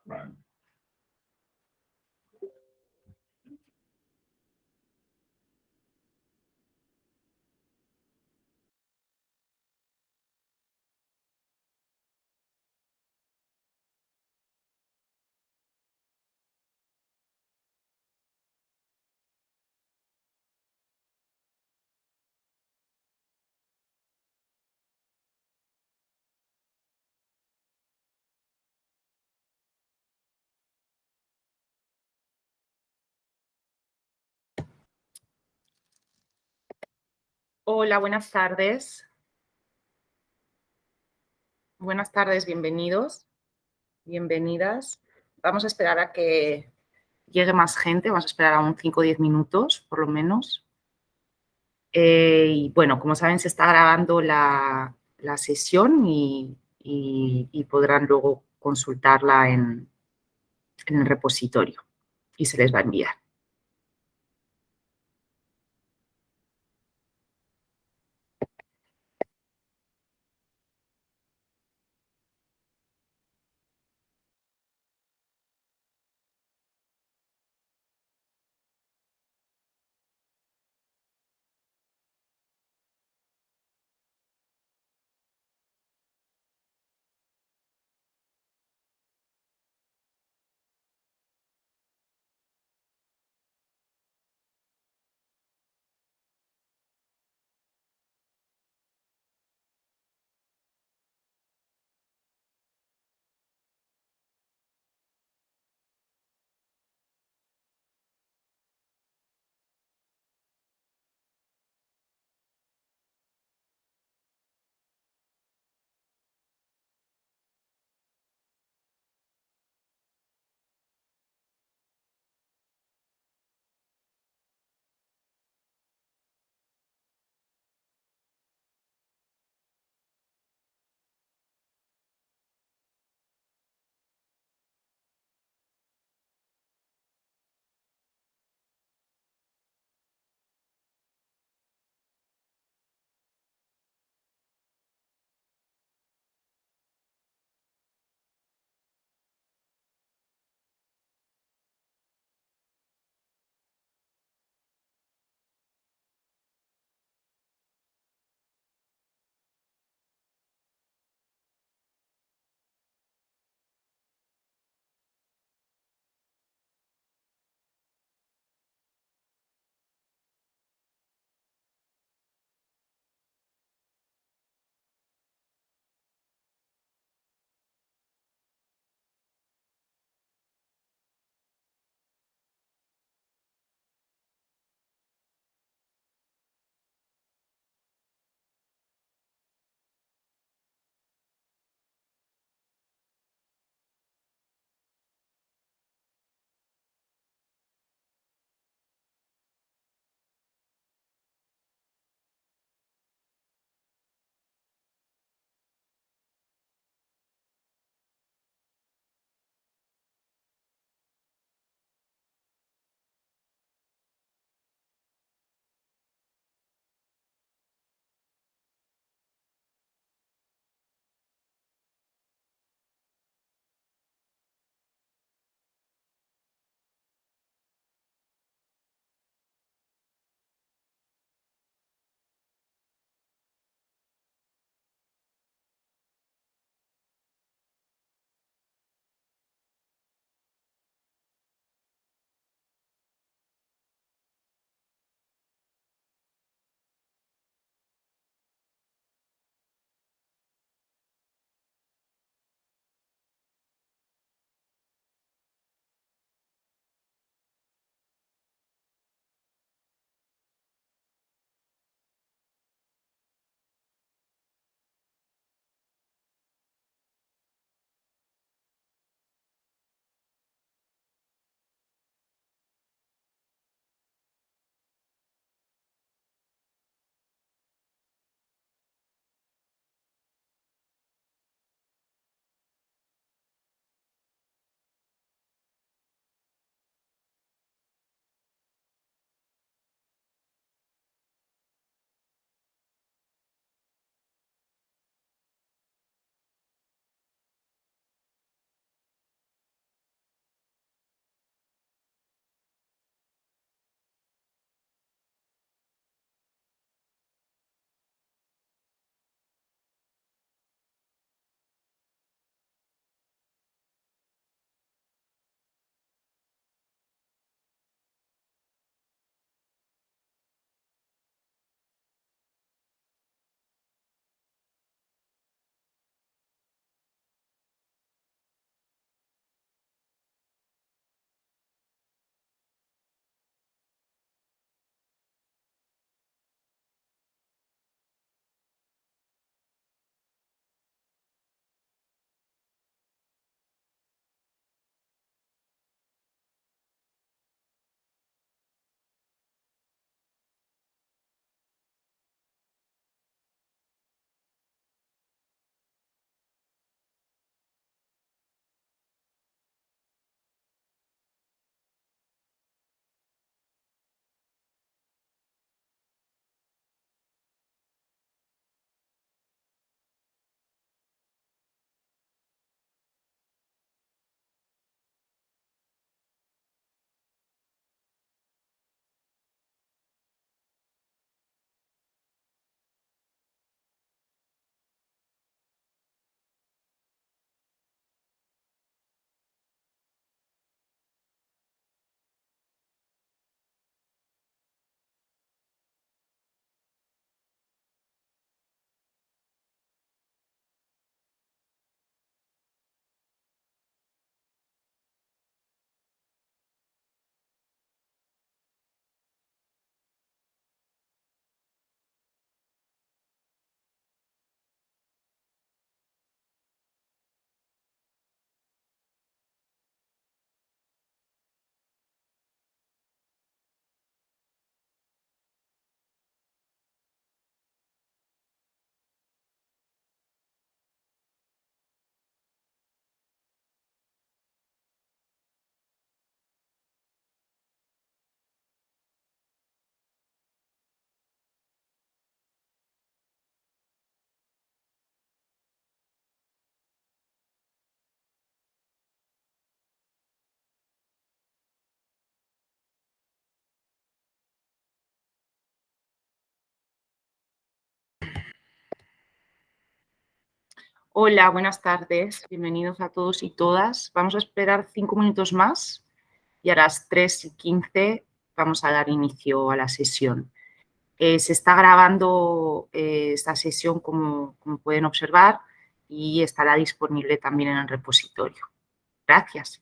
Right. Hola, buenas tardes. Buenas tardes, bienvenidos, bienvenidas. Vamos a esperar a que llegue más gente, vamos a esperar a un 5 o 10 minutos, por lo menos. Y bueno, como saben, se está grabando la sesión y podrán luego consultarla en el repositorio y se les va a enviar. Hola, buenas tardes. Bienvenidos a todos y todas. Vamos a esperar 5 minutos más y a las 3:15 vamos a dar inicio a la sesión. Se está grabando esta sesión, como pueden observar, y estará disponible también en el repositorio. Gracias.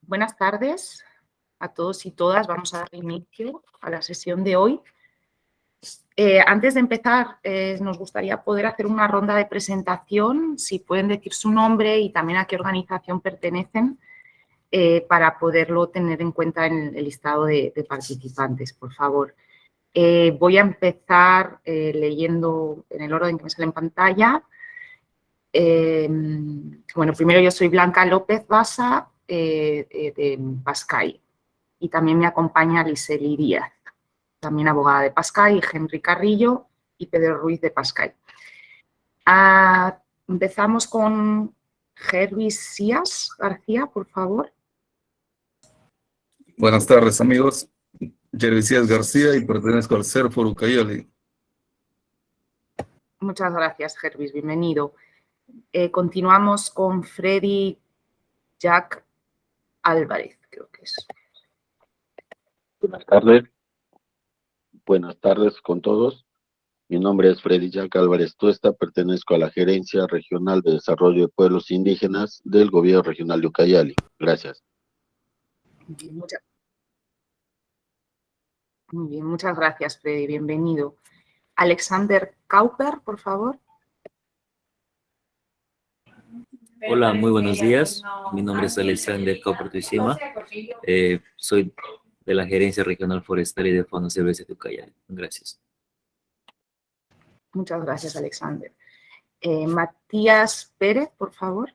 Buenas tardes a todos y todas. Vamos a dar inicio a la sesión de hoy. Antes de empezar, nos gustaría poder hacer una ronda de presentación, si pueden decir su nombre y también a qué organización pertenecen, para poderlo tener en cuenta en el listado de participantes, por favor. Voy a empezar leyendo en el orden que me sale en pantalla. Bueno, primero yo soy Blanca López Basa, de Pascay, y también me acompaña Liseli Díaz, también abogada de Pascay, y Henry Carrillo y Pedro Ruiz de Pascay. Empezamos con Gervis Sías García, por favor. Buenas tardes, amigos. Gervisías García y pertenezco al CERFOR Ucayali. Muchas gracias, Gervis, bienvenido. Continuamos con Freddy Jack Álvarez, creo que es. Buenas tardes. Buenas tardes con todos. Mi nombre es Freddy Jack Álvarez Tuesta, pertenezco a la Gerencia Regional de Desarrollo de Pueblos Indígenas del Gobierno Regional de Ucayali. Gracias. Muy bien, muchas gracias, Freddy, bienvenido. Alexander Cauper, por favor. Hola, muy buenos días. Mi nombre es Alexander Cauper Tuisima. Soy de la Gerencia Regional Forestal y de Fauna Silvestre de Ucayali. Gracias. Muchas gracias, Alexander. Matías Pérez, por favor.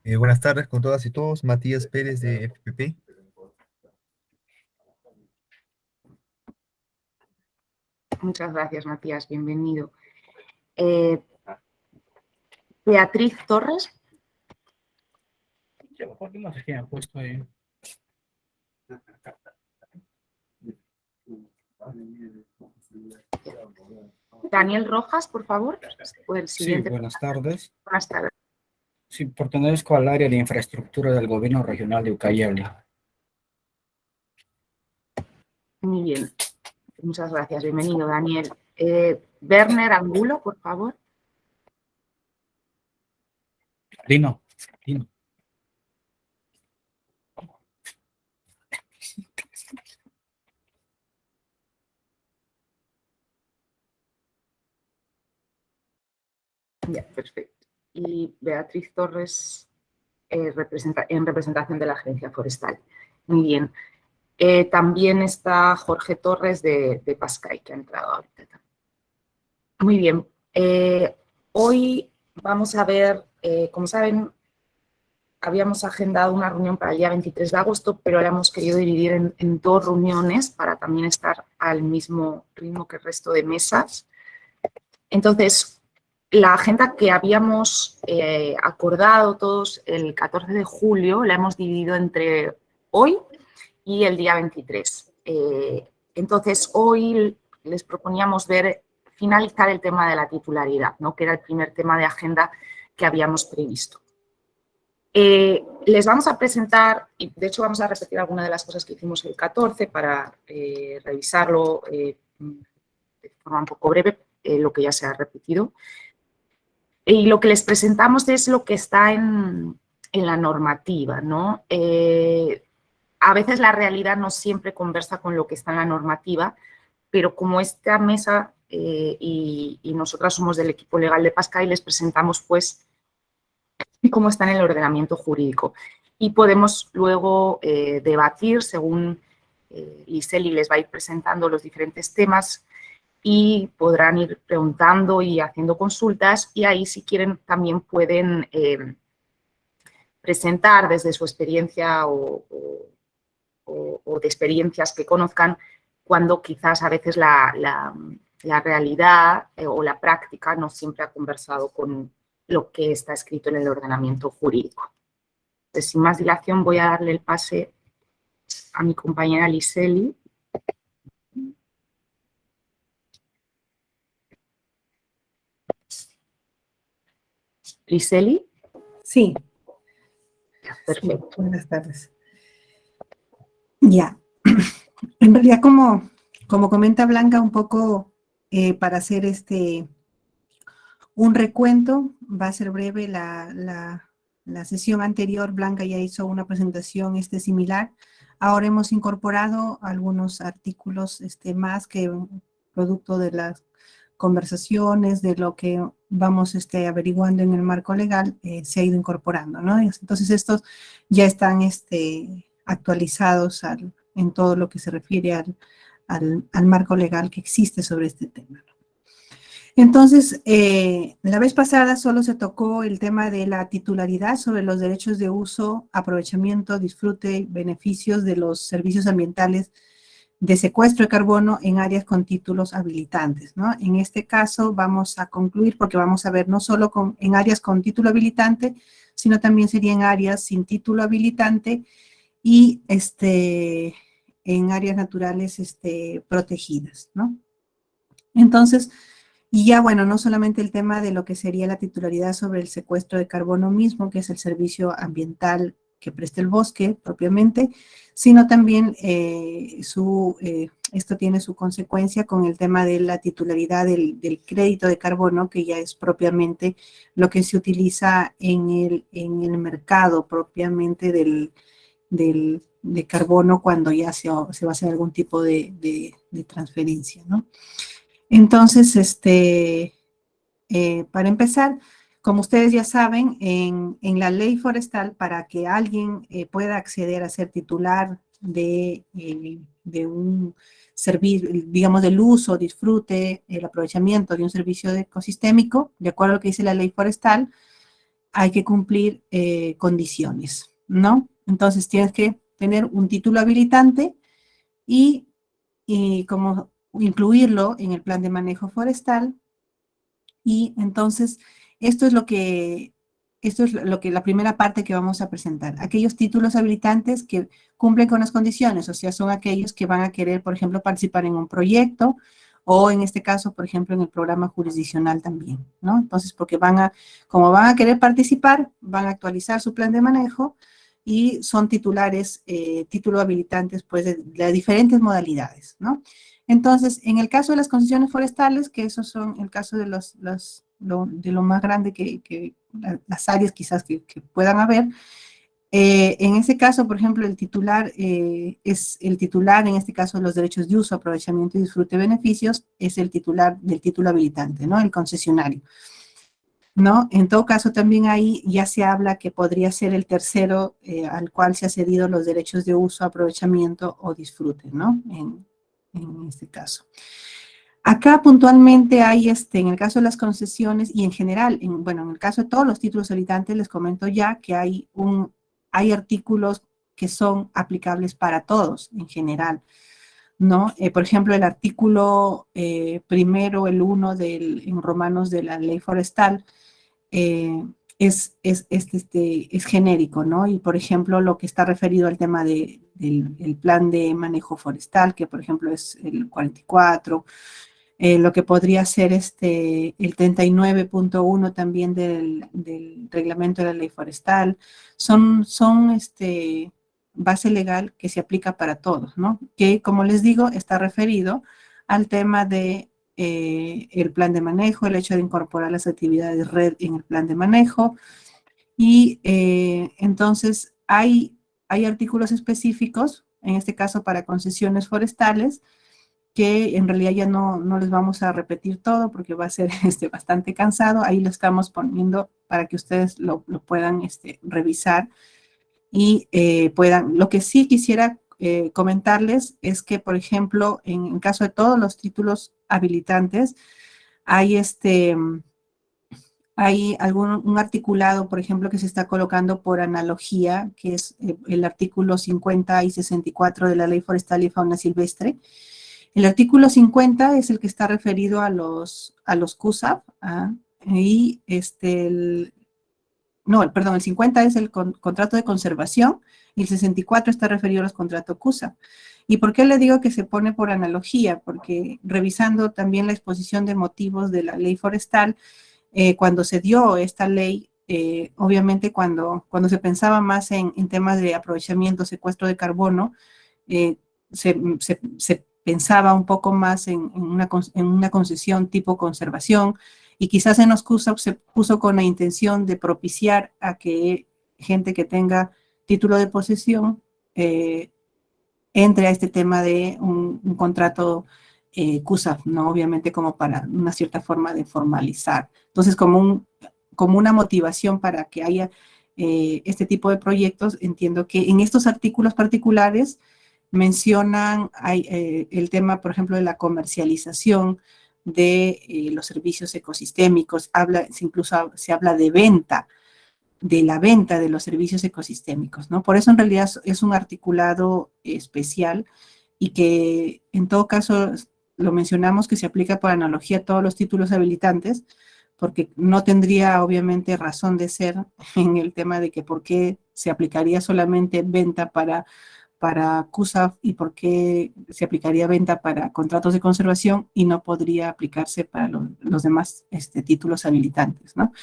Buenas tardes con todas y todos. Matías Pérez de FPP. Muchas gracias, Matías, bienvenido. Beatriz Torres. Daniel Rojas, por favor. El siguiente. Sí, buenas tardes. Buenas tardes. Sí, pertenezco al área de infraestructura del Gobierno Regional de Ucayali. Muy bien. Muchas gracias. Bienvenido, Daniel. Werner Angulo, por favor. Lino. Ya, perfecto. Y Beatriz Torres, en representación de la Agencia Forestal. Muy bien. También está Jorge Torres de Pascay, que ha entrado ahorita. Muy bien. Hoy vamos a ver, como saben, habíamos agendado una reunión para el día 23 de agosto, pero la hemos querido dividir en 2 reuniones para también estar al mismo ritmo que el resto de mesas. Entonces, la agenda que habíamos acordado todos el 14 de julio la hemos dividido entre hoy y el día 23. Entonces, hoy les proponíamos finalizar el tema de la titularidad, ¿no? Que era el primer tema de agenda que habíamos previsto. Les vamos a presentar, y de hecho vamos a repetir algunas de las cosas que hicimos el 14 para revisarlo de forma un poco breve, lo que ya se ha repetido. Y lo que les presentamos es lo que está en la normativa, ¿no? A veces la realidad no siempre conversa con lo que está en la normativa, pero como esta mesa y nosotras somos del equipo legal de Pascay, les presentamos pues cómo está en el ordenamiento jurídico. Y podemos luego debatir según Liseli les va a ir presentando los diferentes temas y podrán ir preguntando y haciendo consultas, y ahí si quieren también pueden presentar desde su experiencia o de experiencias que conozcan, cuando quizás a veces la realidad o la práctica no siempre ha conversado con lo que está escrito en el ordenamiento jurídico. Entonces, sin más dilación, voy a darle el pase a mi compañera Liseli. Liseli. Sí. Perfecto. Sí, buenas tardes. Ya. En realidad, como comenta Blanca, un poco para hacer un recuento, va a ser breve la sesión anterior. Blanca ya hizo una presentación similar. Ahora hemos incorporado algunos artículos más que producto de las conversaciones, de lo que vamos averiguando en el marco legal, se ha ido incorporando, ¿no? Entonces, estos ya están actualizados en todo lo que se refiere al marco legal que existe sobre este tema, ¿no? Entonces, la vez pasada solo se tocó el tema de la titularidad sobre los derechos de uso, aprovechamiento, disfrute y beneficios de los servicios ambientales de secuestro de carbono en áreas con títulos habilitantes, ¿no? En este caso vamos a concluir porque vamos a ver no solo en áreas con título habilitante, sino también sería en áreas sin título habilitante y en áreas naturales protegidas, ¿no? Entonces, y ya bueno, no solamente el tema de lo que sería la titularidad sobre el secuestro de carbono mismo, que es el servicio ambiental que presta el bosque propiamente, sino también esto tiene su consecuencia con el tema de la titularidad del crédito de carbono, que ya es propiamente lo que se utiliza en el mercado propiamente de carbono cuando ya se va a hacer algún tipo de transferencia, ¿no? Entonces, para empezar, como ustedes ya saben, en la ley forestal, para que alguien pueda acceder a ser titular de un servicio, digamos, del uso, disfrute, el aprovechamiento de un servicio ecosistémico, de acuerdo a lo que dice la ley forestal, hay que cumplir condiciones, ¿no? Entonces, tienes que tener un título habilitante y como incluirlo en el plan de manejo forestal. Y entonces, esto es lo que la primera parte que vamos a presentar. Aquellos títulos habilitantes que cumplen con las condiciones, o sea, son aquellos que van a querer, por ejemplo, participar en un proyecto o en este caso, por ejemplo, en el programa jurisdiccional también, ¿no? Entonces, porque como van a querer participar, van a actualizar su plan de manejo y son titulares, títulos habilitantes, pues, de diferentes modalidades, ¿no? Entonces, en el caso de las concesiones forestales, que esos son el caso de lo más grande que las áreas quizás que puedan haber, en ese caso, por ejemplo, el titular es el titular, en este caso, de los derechos de uso, aprovechamiento y disfrute de beneficios, es el titular del título habilitante, ¿no? El concesionario. ¿no? En todo caso, también ahí ya se habla que podría ser el tercero al cual se ha cedido los derechos de uso, aprovechamiento o disfrute, ¿no? En este caso. Acá puntualmente hay, en el caso de las concesiones y en general, bueno, en el caso de todos los títulos habilitantes, les comento ya que hay artículos que son aplicables para todos en general, ¿no? Por ejemplo, el artículo primero, el 1 en Romanos de la ley forestal, es genérico, ¿no? Y, por ejemplo, lo que está referido al tema del plan de manejo forestal, que, por ejemplo, es el 44, lo que podría ser el 39.1 también del reglamento de la ley forestal, son base legal que se aplica para todos, ¿no? Que, como les digo, está referido al tema de el plan de manejo, el hecho de incorporar las actividades red en el plan de manejo, y entonces hay artículos específicos, en este caso para concesiones forestales, que en realidad ya no les vamos a repetir todo porque va a ser bastante cansado. Ahí lo estamos poniendo para que ustedes lo puedan revisar y puedan. Lo que sí quisiera comentarles es que, por ejemplo, en el caso de todos los títulos habilitantes, hay un articulado, por ejemplo, que se está colocando por analogía, que es el artículo 50 y 64 de la Ley Forestal y Fauna Silvestre. El artículo 50 es el que está referido a los CUSAP, y el 50 es el contrato de conservación y el 64 está referido a los contratos CUSAP. ¿Y por qué le digo que se pone por analogía? Porque revisando también la exposición de motivos de la ley forestal, cuando se dio esta ley, obviamente cuando se pensaba más en temas de aprovechamiento, secuestro de carbono, se pensaba un poco más en una concesión tipo conservación, y quizás en los CUSAP se puso con la intención de propiciar a que gente que tenga título de posesión entre a este tema de un contrato CUSAP, ¿no? Obviamente como para una cierta forma de formalizar. Entonces, como una motivación para que haya este tipo de proyectos, entiendo que en estos artículos particulares mencionan el tema, por ejemplo, de la comercialización de los servicios ecosistémicos, incluso se habla de la venta de los servicios ecosistémicos, ¿no? Por eso en realidad es un articulado especial y que en todo caso lo mencionamos que se aplica por analogía a todos los títulos habilitantes, porque no tendría obviamente razón de ser en el tema de que por qué se aplicaría solamente venta para CUSAF y por qué se aplicaría venta para contratos de conservación y no podría aplicarse para los demás títulos habilitantes, ¿no?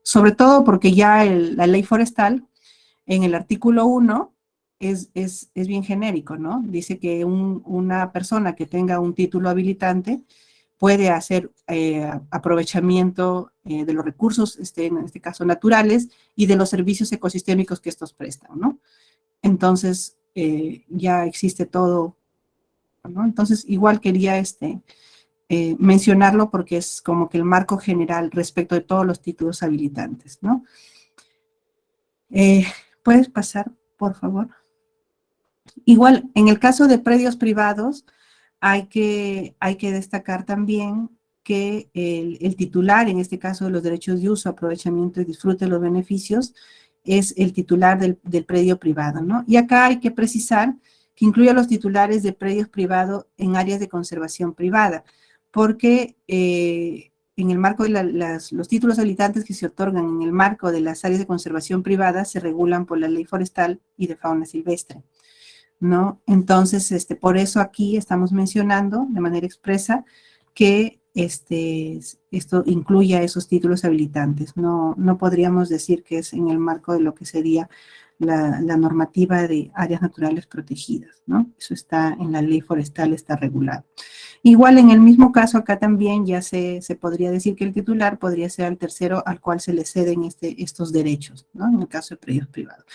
Sobre todo porque ya la ley forestal, en el artículo 1, es bien genérico, ¿no? Dice que una persona que tenga un título habilitante puede hacer aprovechamiento de los recursos, en este caso naturales, y de los servicios ecosistémicos que estos prestan, ¿no? Entonces, ya existe todo, ¿no? Entonces, igual quería mencionarlo porque es como que el marco general respecto de todos los títulos habilitantes, ¿no? ¿Puedes pasar, por favor? Igual, en el caso de predios privados, hay que destacar también que el titular, en este caso de los derechos de uso, aprovechamiento y disfrute de los beneficios, es el titular del predio privado, ¿no? Y acá hay que precisar que incluye a los titulares de predios privados en áreas de conservación privada, porque en el marco de los títulos habilitantes que se otorgan en el marco de las áreas de conservación privada se regulan por la ley forestal y de fauna silvestre, ¿no? Entonces, por eso aquí estamos mencionando de manera expresa que esto incluye a esos títulos habilitantes. No podríamos decir que es en el marco de lo que sería la normativa de áreas naturales protegidas, ¿no? Eso está en la ley forestal, está regulado. Igual en el mismo caso acá también ya se podría decir que el titular podría ser el tercero al cual se le ceden estos derechos, ¿no? En el caso de predios privados.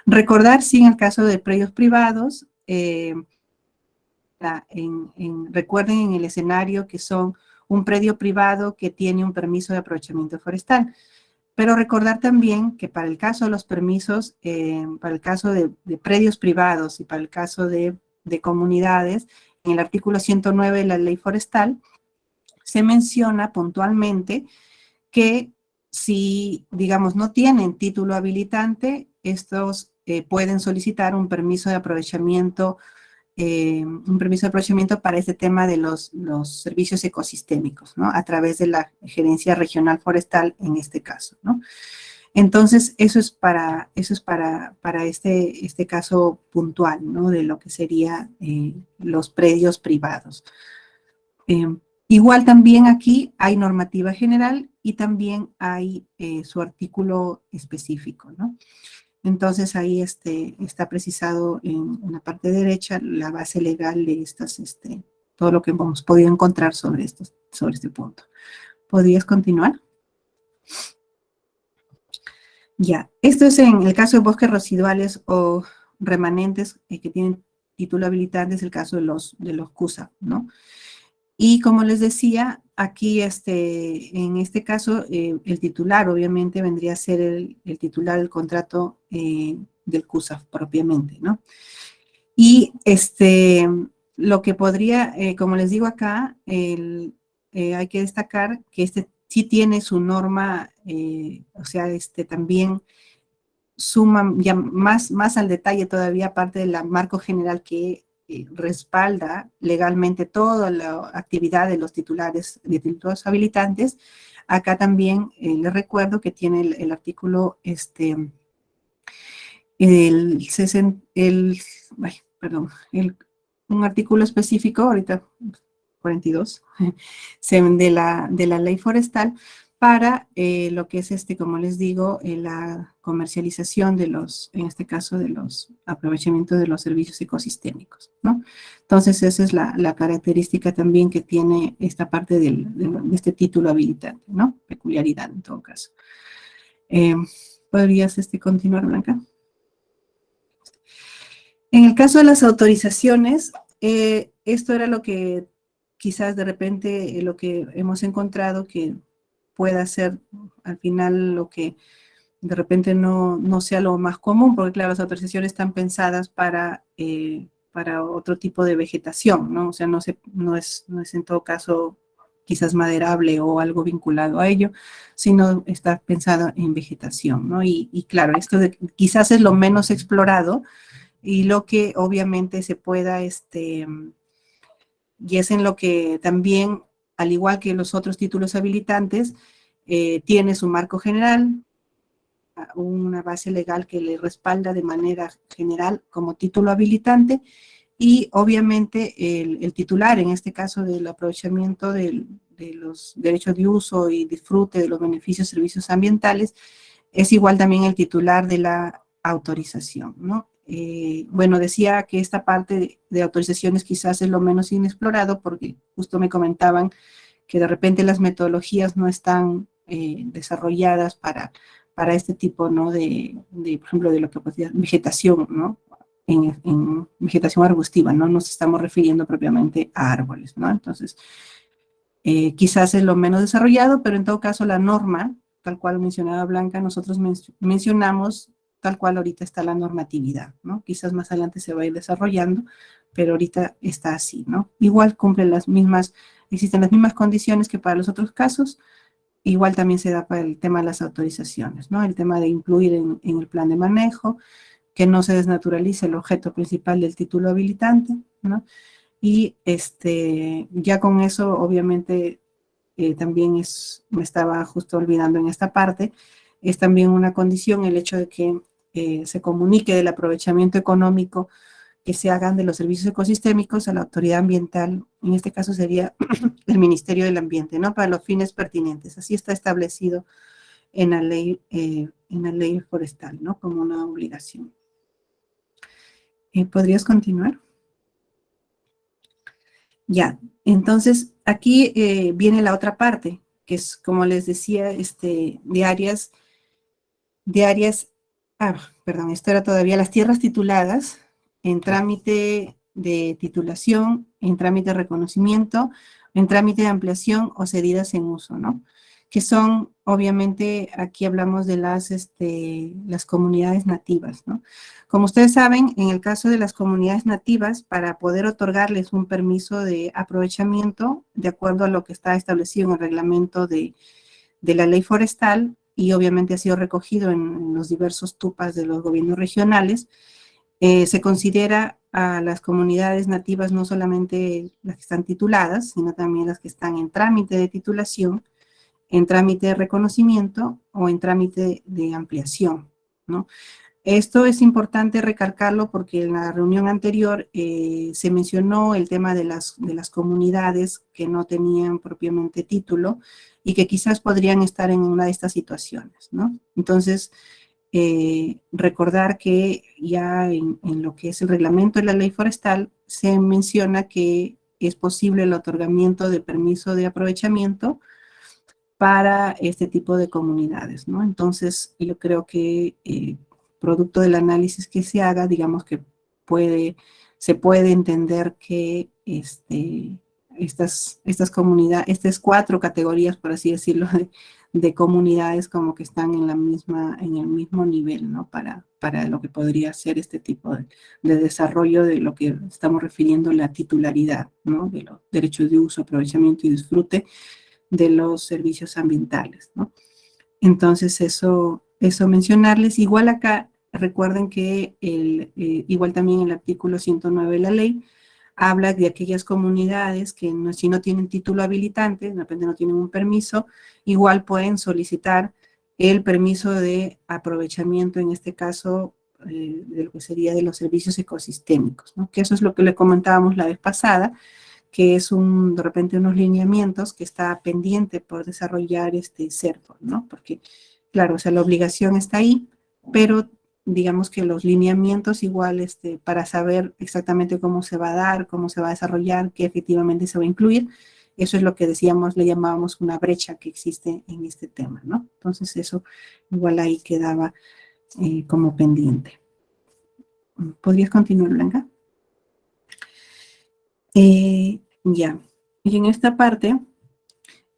Recordar, sí, en el caso de predios privados, recuerden en el escenario que son un predio privado que tiene un permiso de aprovechamiento forestal. Pero recordar también que para el caso de los permisos, para el caso de predios privados y para el caso de comunidades, en el artículo 109 de la ley forestal, se menciona puntualmente que si, digamos, no tienen título habilitante, estos pueden solicitar un permiso de aprovechamiento para este tema de los servicios ecosistémicos, ¿no? A través de la Gerencia Regional Forestal en este caso, ¿no? Entonces, eso es para este caso puntual, ¿no? De lo que sería los predios privados. Igual también aquí hay normativa general y también hay su artículo específico, ¿no? Entonces ahí está precisado en la parte derecha la base legal de todo lo que hemos podido encontrar sobre este punto. ¿Podrías continuar? Ya, esto es en el caso de bosques residuales o remanentes que tienen título habilitante, es el caso de los CUSA, ¿no? Y como les decía, aquí en este caso el titular obviamente vendría a ser el titular del contrato del CUSA propiamente, ¿no? Y lo que podría, como les digo acá, hay que destacar que sí tiene su norma, o sea, también suma ya más al detalle todavía, aparte del marco general que respalda legalmente toda la actividad de los titulares, de títulos habilitantes. Acá también les recuerdo que tiene el artículo, un artículo específico, ahorita 42, de la ley forestal, para lo que es como les digo, la comercialización en este caso, de los aprovechamientos de los servicios ecosistémicos, ¿no? Entonces, esa es la característica también que tiene esta parte de este título habilitante, ¿no? Peculiaridad en todo caso. ¿Podrías continuar, Blanca? En el caso de las autorizaciones, esto era lo que quizás de repente lo que hemos encontrado que pueda ser al final lo que de repente no sea lo más común, porque claro, las autorizaciones están pensadas para otro tipo de vegetación, ¿no? O sea, no es en todo caso quizás maderable o algo vinculado a ello, sino está pensado en vegetación, ¿no? Y claro, esto quizás es lo menos explorado y lo que obviamente se pueda, y es en lo que también, al igual que los otros títulos habilitantes, tiene su marco general, una base legal que le respalda de manera general como título habilitante y obviamente el titular, en este caso del aprovechamiento de los derechos de uso y disfrute de los beneficios y servicios ambientales, es igual también el titular de la autorización, ¿no? Bueno, decía que esta parte de autorizaciones quizás es lo menos inexplorado porque justo me comentaban que de repente las metodologías no están desarrolladas para este tipo, ¿no? Por ejemplo, de lo que podría vegetación, ¿no? En vegetación arbustiva, ¿no? Nos estamos refiriendo propiamente a árboles, ¿no? Entonces, quizás es lo menos desarrollado, pero en todo caso la norma, tal cual mencionaba Blanca, nosotros mencionamos tal cual ahorita está la normatividad, ¿no? Quizás más adelante se va a ir desarrollando, pero ahorita está así, ¿no? Igual existen las mismas condiciones que para los otros casos, igual también se da para el tema de las autorizaciones, ¿no? El tema de incluir en el plan de manejo, que no se desnaturalice el objeto principal del título habilitante, ¿no? Y ya con eso, obviamente, también me estaba justo olvidando en esta parte, es también una condición el hecho de que se comunique del aprovechamiento económico que se hagan de los servicios ecosistémicos a la autoridad ambiental, en este caso sería el Ministerio del Ambiente, ¿no? Para los fines pertinentes. Así está establecido en la ley forestal, ¿no? Como una obligación. ¿Podrías continuar? Ya, entonces aquí viene la otra parte, que es, como les decía, perdón, esto era todavía las tierras tituladas en trámite de titulación, en trámite de reconocimiento, en trámite de ampliación o cedidas en uso, ¿no? que son, obviamente, aquí hablamos de las comunidades nativas, ¿no? Como ustedes saben, en el caso de las comunidades nativas, para poder otorgarles un permiso de aprovechamiento, de acuerdo a lo que está establecido en el reglamento de la ley forestal, y obviamente ha sido recogido en los diversos TUPAs de los gobiernos regionales, se considera a las comunidades nativas no solamente las que están tituladas, sino también las que están en trámite de titulación, en trámite de reconocimiento o en trámite de ampliación, ¿no? Esto es importante recalcarlo porque en la reunión anterior se mencionó el tema de las comunidades que no tenían propiamente título y que quizás podrían estar en una de estas situaciones, ¿no? Entonces, recordar que ya en lo que es el reglamento de la ley forestal se menciona que es posible el otorgamiento de permiso de aprovechamiento para este tipo de comunidades, ¿no? Entonces, yo creo que producto del análisis que se haga, digamos que se puede entender que estas comunidades, estas 4 categorías, por así decirlo, de comunidades como que están en el mismo nivel, ¿no? Para lo que podría ser este tipo de desarrollo de lo que estamos refiriendo a la titularidad, ¿no? De los derechos de uso, aprovechamiento y disfrute de los servicios ambientales, ¿no? Entonces, eso mencionarles. Igual acá, recuerden que igual también el artículo 109 de la ley habla de aquellas comunidades que si no tienen título habilitante, de repente no tienen un permiso, igual pueden solicitar el permiso de aprovechamiento, en este caso, de lo que sería de los servicios ecosistémicos, ¿no? Que eso es lo que le comentábamos la vez pasada, que es de repente unos lineamientos que está pendiente por desarrollar CERFO, ¿no? Porque, claro, o sea, la obligación está ahí, pero digamos que los lineamientos igual, para saber exactamente cómo se va a dar, cómo se va a desarrollar, qué efectivamente se va a incluir, eso es lo que decíamos, le llamábamos una brecha que existe en este tema, ¿no? Entonces, eso igual ahí quedaba como pendiente. ¿Podrías continuar, Blanca? Ya, y en esta parte,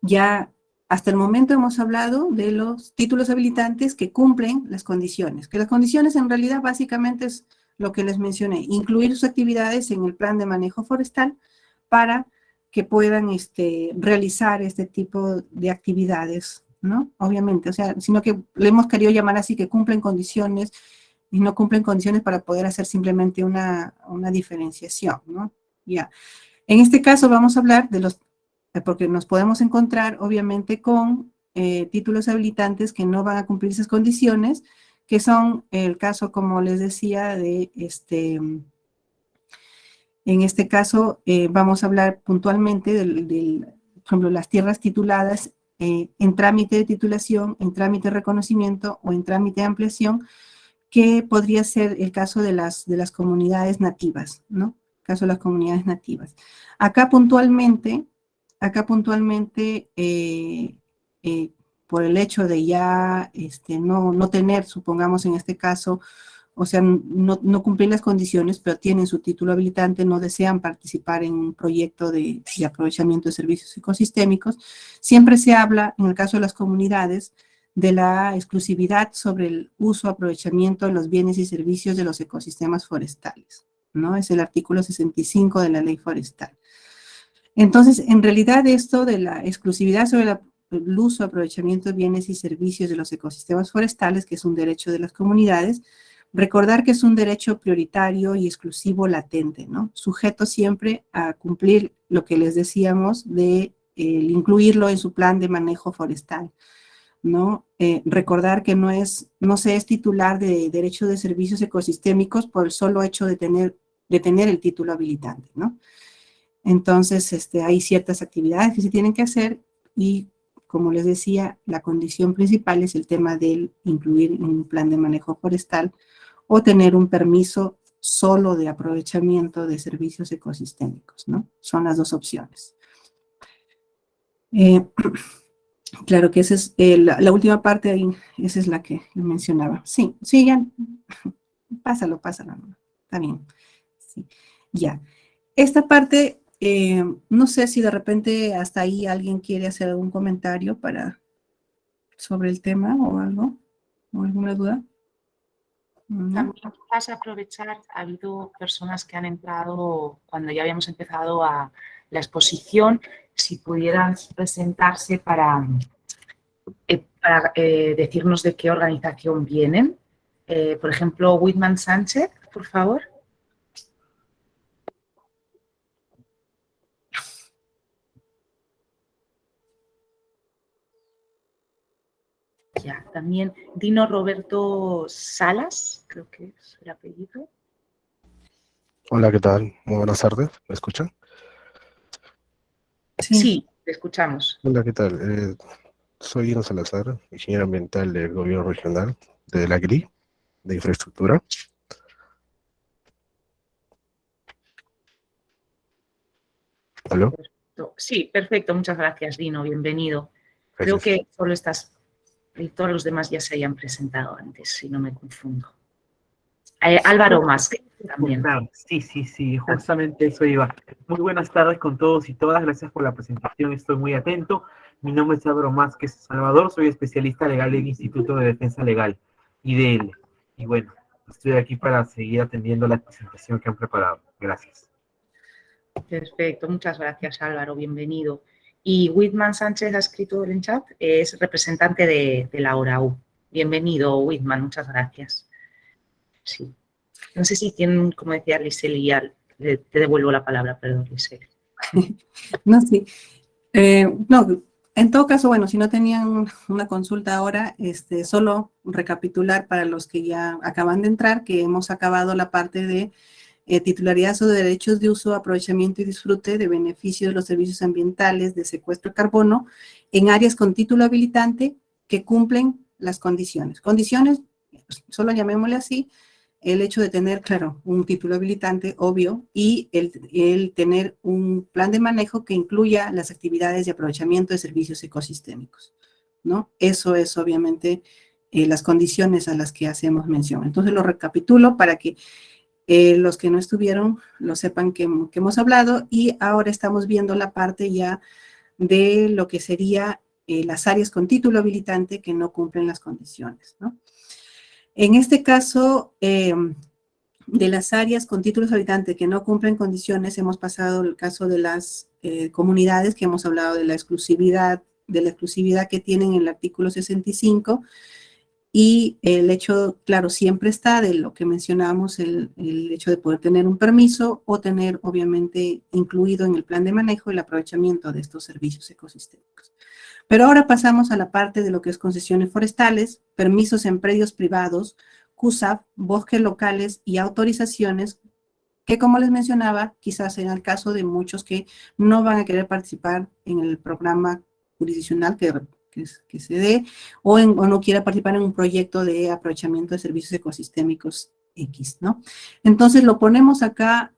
ya hasta el momento hemos hablado de los títulos habilitantes que cumplen las condiciones, que las condiciones en realidad básicamente es lo que les mencioné, incluir sus actividades en el plan de manejo forestal para que puedan realizar este tipo de actividades, ¿no? Obviamente, o sea, sino que le hemos querido llamar así, que cumplen condiciones y no cumplen condiciones para poder hacer simplemente una diferenciación, ¿no? Ya. En este caso vamos a hablar de porque nos podemos encontrar obviamente con títulos habilitantes que no van a cumplir esas condiciones, que son el caso, como les decía, en este caso vamos a hablar puntualmente por ejemplo, las tierras tituladas en trámite de titulación, en trámite de reconocimiento o en trámite de ampliación, que podría ser el caso de las comunidades nativas, ¿no? Caso de las comunidades nativas. Acá puntualmente, por el hecho de ya no tener, supongamos en este caso, o sea, no cumplir las condiciones, pero tienen su título habilitante, no desean participar en un proyecto de aprovechamiento de servicios ecosistémicos, siempre se habla, en el caso de las comunidades, de la exclusividad sobre el uso, aprovechamiento de los bienes y servicios de los ecosistemas forestales, ¿no? Es el artículo 65 de la ley forestal. Entonces, en realidad esto de la exclusividad sobre el uso, aprovechamiento de bienes y servicios de los ecosistemas forestales, que es un derecho de las comunidades, recordar que es un derecho prioritario y exclusivo latente, ¿no? Sujeto siempre a cumplir lo que les decíamos de incluirlo en su plan de manejo forestal, ¿no? Recordar que no se es titular de derecho de servicios ecosistémicos por el solo hecho de tener el título habilitante, ¿no? Entonces, hay ciertas actividades que se tienen que hacer y, como les decía, la condición principal es el tema del incluir en un plan de manejo forestal o tener un permiso solo de aprovechamiento de servicios ecosistémicos, ¿no? Son las dos opciones. Claro que esa es la última parte ahí, esa es la que mencionaba. Sí, ya, pásalo, está bien. Sí, ya. Esta parte, no sé si de repente hasta ahí alguien quiere hacer algún comentario para sobre el tema o algo? ¿O alguna duda? ¿No? También quizás aprovechar, ha habido personas que han entrado cuando ya habíamos empezado la exposición, si pudieran presentarse para decirnos de qué organización vienen. Por ejemplo, Whitman Sánchez, por favor. Ya, también Dino Roberto Salas, creo que es el apellido. Hola, ¿qué tal? Muy buenas tardes, ¿me escuchan? Sí, te escuchamos. Hola, ¿qué tal? Soy Dino Salazar, ingeniero ambiental del gobierno regional de la GRI, de infraestructura. ¿Aló? Sí, perfecto, muchas gracias, Dino, bienvenido. Creo Gracias. que solo estás y todos los demás ya se hayan presentado antes, si no me confundo. Álvaro Mas también. Claro, sí, justamente eso iba. Muy buenas tardes con todos y todas, gracias por la presentación, estoy muy atento. Mi nombre es Álvaro Másquez Salvador, soy especialista legal del Instituto de Defensa Legal, IDL. Y bueno, estoy aquí para seguir atendiendo la presentación que han preparado. Gracias. Perfecto, muchas gracias Álvaro, bienvenido. Y Whitman Sánchez ha escrito en el chat, es representante de la ORAU. Bienvenido Whitman, muchas gracias. Sí. No sé si tienen, como decía Liseli, ya te devuelvo la palabra, perdón, Liseli. No, sí. No, en todo caso, bueno, si no tenían una consulta ahora, solo recapitular para los que ya acaban de entrar, que hemos acabado la parte de titularidad sobre derechos de uso, aprovechamiento y disfrute de beneficio de los servicios ambientales de secuestro de carbono en áreas con título habilitante que cumplen las condiciones. Condiciones, solo llamémosle así, el hecho de tener, claro, un título habilitante, obvio, y el tener un plan de manejo que incluya las actividades de aprovechamiento de servicios ecosistémicos, ¿no? Eso es, obviamente, las condiciones a las que hacemos mención. Entonces, lo recapitulo para que los que no estuvieron lo sepan que hemos hablado, y ahora estamos viendo la parte ya de lo que sería las áreas con título habilitante que no cumplen las condiciones, ¿no? En este caso, de las áreas con títulos habilitantes que no cumplen condiciones, hemos pasado el caso de las comunidades, que hemos hablado de la exclusividad que tienen en el artículo 65, y el hecho, claro, siempre está de lo que mencionamos, el hecho de poder tener un permiso o tener, obviamente, incluido en el plan de manejo el aprovechamiento de estos servicios ecosistémicos. Pero ahora pasamos a la parte de lo que es concesiones forestales, permisos en predios privados, CUSAP, bosques locales y autorizaciones que, como les mencionaba, quizás sea el caso de muchos que no van a querer participar en el programa jurisdiccional que se dé, o no quiera participar en un proyecto de aprovechamiento de servicios ecosistémicos X, ¿no? Entonces lo ponemos acá,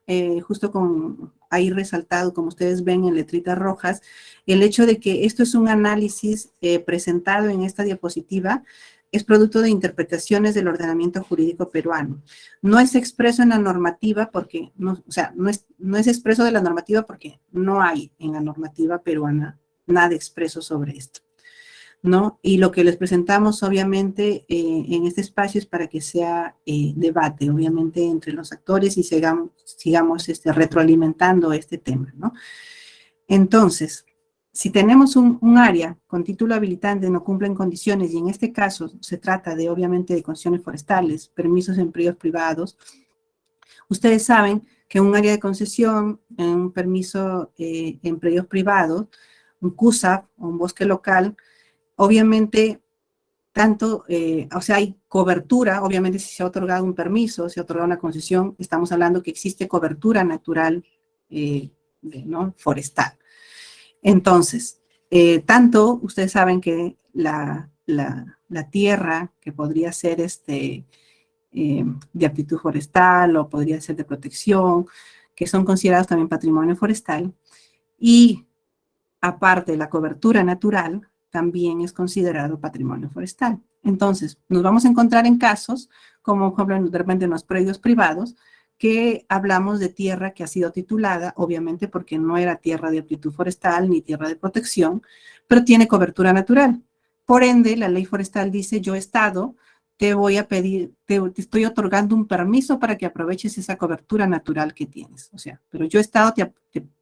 justo con ahí resaltado, como ustedes ven en letritas rojas, el hecho de que esto es un análisis presentado en esta diapositiva, es producto de interpretaciones del ordenamiento jurídico peruano. No es expreso en la normativa porque, no es expreso de la normativa porque no hay en la normativa peruana nada expreso sobre esto, ¿no? Y lo que les presentamos, obviamente, en este espacio es para que sea debate, obviamente, entre los actores y sigamos retroalimentando este tema, ¿no? Entonces, si tenemos un área con título habilitante no cumplen condiciones, y en este caso se trata de, obviamente, de concesiones forestales, permisos en predios privados, ustedes saben que un área de concesión, un permiso en predios privados, un CUSAP o un bosque local, obviamente, hay cobertura, obviamente si se ha otorgado un permiso, se ha otorgado una concesión, estamos hablando que existe cobertura natural, ¿no? Forestal. Entonces, ustedes saben que la tierra que podría ser de aptitud forestal o podría ser de protección, que son considerados también patrimonio forestal, y aparte la cobertura natural, también es considerado patrimonio forestal. Entonces, nos vamos a encontrar en casos, como por ejemplo, de repente en los predios privados, que hablamos de tierra que ha sido titulada, obviamente porque no era tierra de aptitud forestal ni tierra de protección, pero tiene cobertura natural. Por ende, la ley forestal dice, yo Estado te voy a pedir, te estoy otorgando un permiso para que aproveches esa cobertura natural que tienes. O sea, pero yo Estado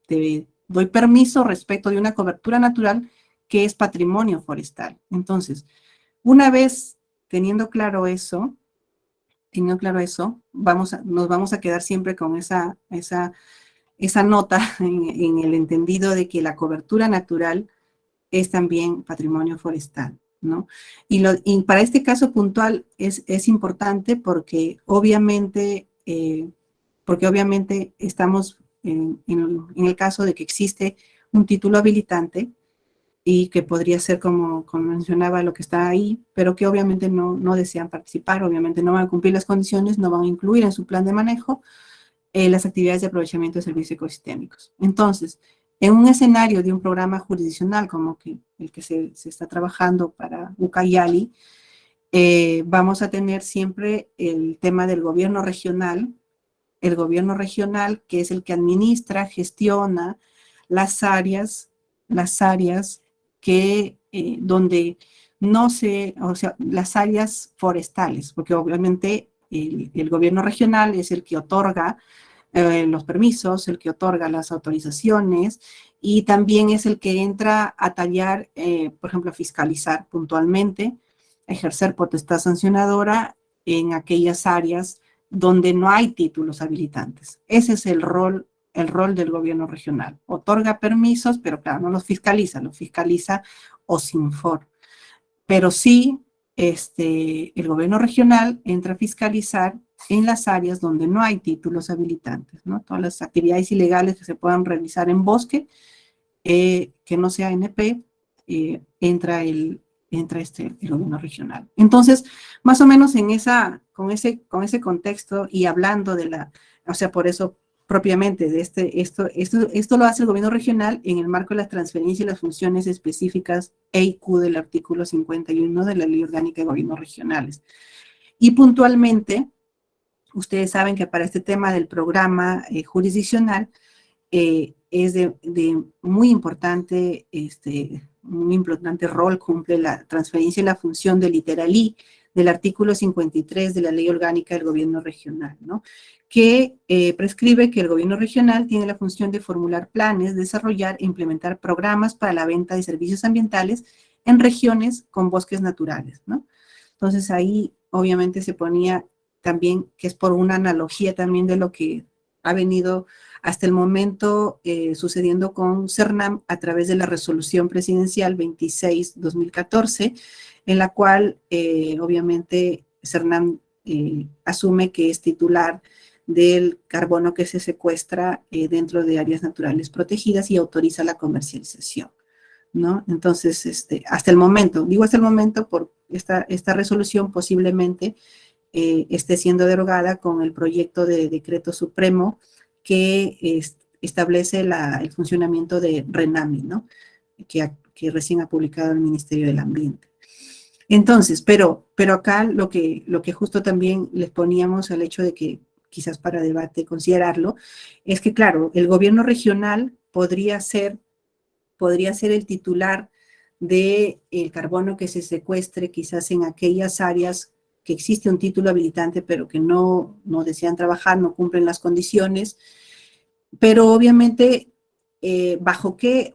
te doy permiso respecto de una cobertura natural que es patrimonio forestal. Entonces, una vez teniendo claro eso, nos vamos a quedar siempre con esa nota en el entendido de que la cobertura natural es también patrimonio forestal, ¿no? Y para este caso puntual es importante porque obviamente estamos en el caso de que existe un título habilitante y que podría ser como mencionaba lo que está ahí, pero que obviamente no desean participar, obviamente no van a cumplir las condiciones, no van a incluir en su plan de manejo las actividades de aprovechamiento de servicios ecosistémicos. Entonces, en un escenario de un programa jurisdiccional como el que se está trabajando para Ucayali, vamos a tener siempre el tema del gobierno regional, que es el que administra, gestiona las áreas que donde no se, o sea, las áreas forestales, porque obviamente el gobierno regional es el que otorga los permisos, el que otorga las autorizaciones y también es el que entra a tallar, por ejemplo, a fiscalizar puntualmente, a ejercer potestad sancionadora en aquellas áreas donde no hay títulos habilitantes. Ese es el rol del gobierno regional. Otorga permisos, pero claro, no los fiscaliza OSINFOR. Pero sí, el gobierno regional entra a fiscalizar en las áreas donde no hay títulos habilitantes, ¿no? Todas las actividades ilegales que se puedan realizar en bosque, que no sea ANP, entra el gobierno regional. Entonces, más o menos con ese contexto y hablando o sea, por eso propiamente de esto lo hace el gobierno regional en el marco de las transferencias y las funciones específicas EIQ del artículo 51 de la Ley Orgánica de Gobiernos Regionales. Y puntualmente, ustedes saben que para este tema del programa jurisdiccional es de muy importante rol, cumple la transferencia y la función del literalí del artículo 53 de la Ley Orgánica del Gobierno Regional, ¿no? Que prescribe que el gobierno regional tiene la función de formular planes, desarrollar e implementar programas para la venta de servicios ambientales en regiones con bosques naturales, ¿no? Entonces ahí obviamente se ponía también, que es por una analogía también de lo que ha venido hasta el momento sucediendo con CERNAM a través de la resolución presidencial 26-2014, en la cual obviamente CERNAM asume que es titular del carbono que se secuestra dentro de áreas naturales protegidas y autoriza la comercialización, ¿no? Entonces, hasta el momento, digo hasta el momento por esta resolución posiblemente esté siendo derogada con el proyecto de decreto supremo que establece el funcionamiento de RENAMI, ¿no? Que recién ha publicado el Ministerio del Ambiente. Entonces, pero acá lo que justo también les poníamos al hecho de que quizás para debate considerarlo, es que claro, el gobierno regional podría ser el titular del carbono que se secuestre quizás en aquellas áreas que existe un título habilitante pero que no desean trabajar, no cumplen las condiciones, pero obviamente bajo qué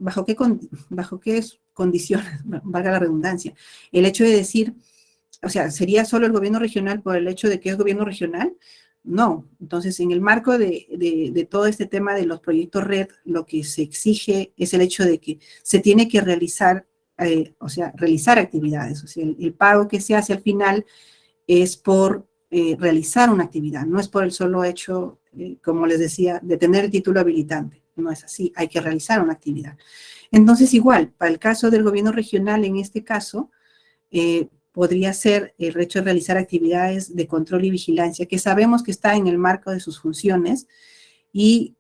condiciones, valga la redundancia, el hecho de decir, o sea, ¿sería solo el gobierno regional por el hecho de que es gobierno regional? No. Entonces, en el marco de todo este tema de los proyectos RED, lo que se exige es el hecho de que se tiene que realizar actividades. O sea, el pago que se hace al final es por realizar una actividad, no es por el solo hecho, como les decía, de tener el título habilitante. No es así, hay que realizar una actividad. Entonces, igual, para el caso del gobierno regional, en este caso, podría ser el hecho de realizar actividades de control y vigilancia, que sabemos que está en el marco de sus funciones, y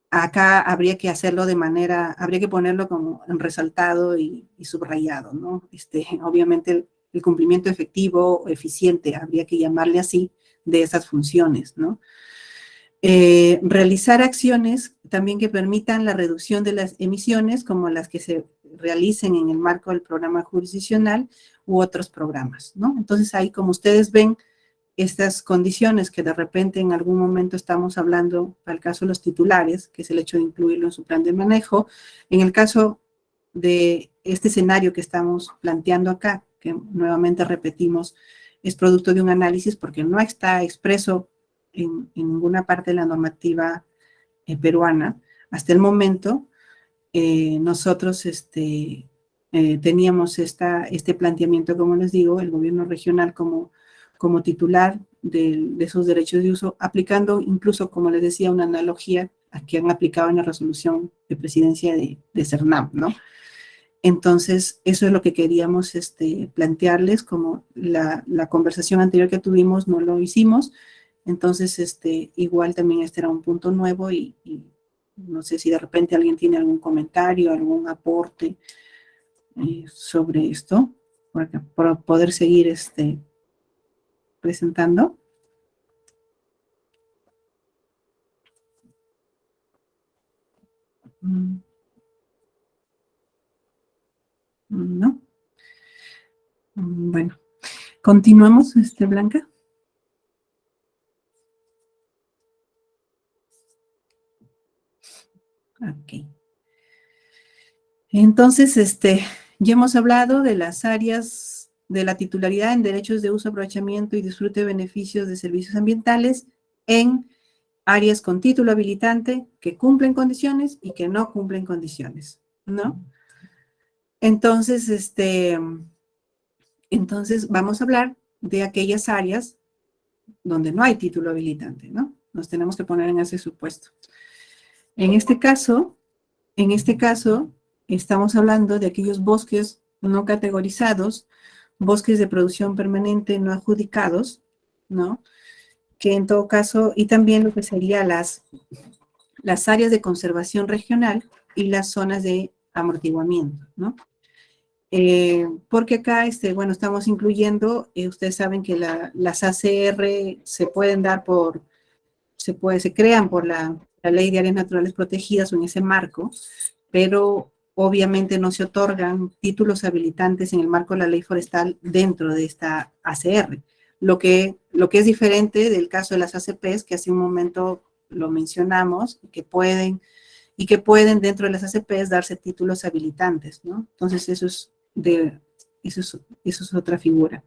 acá habría que hacerlo habría que ponerlo como en resaltado y subrayado, ¿no? Obviamente el cumplimiento efectivo o eficiente, habría que llamarle así, de esas funciones, ¿no? Realizar acciones también que permitan la reducción de las emisiones, como las que se realicen en el marco del programa jurisdiccional u otros programas, ¿no? Entonces, ahí, como ustedes ven, estas condiciones que de repente en algún momento estamos hablando, para el caso de los titulares, que es el hecho de incluirlo en su plan de manejo, en el caso de este escenario que estamos planteando acá, que nuevamente repetimos, es producto de un análisis porque no está expreso en ninguna parte de la normativa peruana. Hasta el momento, nosotros teníamos este planteamiento, como les digo, el gobierno regional como titular de esos derechos de uso, aplicando incluso, como les decía, una analogía a que han aplicado en la resolución de presidencia de CERNAM, ¿no? Entonces, eso es lo que queríamos plantearles, como la conversación anterior que tuvimos no lo hicimos, entonces, igual también este era un punto nuevo y no sé si de repente alguien tiene algún comentario, algún aporte sobre esto, para poder seguir presentando. ¿No? Bueno, continuamos, Blanca. Ok. Entonces, ya hemos hablado de las áreas de la titularidad en derechos de uso, aprovechamiento y disfrute de beneficios de servicios ambientales en áreas con título habilitante que cumplen condiciones y que no cumplen condiciones, ¿no? Entonces, vamos a hablar de aquellas áreas donde no hay título habilitante, ¿no? Nos tenemos que poner en ese supuesto. En este caso, estamos hablando de aquellos bosques no categorizados, bosques de producción permanente no adjudicados, ¿no? Que en todo caso, y también lo que serían las áreas de conservación regional y las zonas de amortiguamiento, ¿no? Porque acá, bueno, estamos incluyendo, ustedes saben que las ACR se pueden dar se crean por la Ley de Áreas Naturales Protegidas o en ese marco, pero obviamente no se otorgan títulos habilitantes en el marco de la ley forestal dentro de esta ACR. Lo que es diferente del caso de las ACPs, que hace un momento lo mencionamos, que pueden dentro de las ACPs darse títulos habilitantes, ¿no? Entonces, eso es otra figura.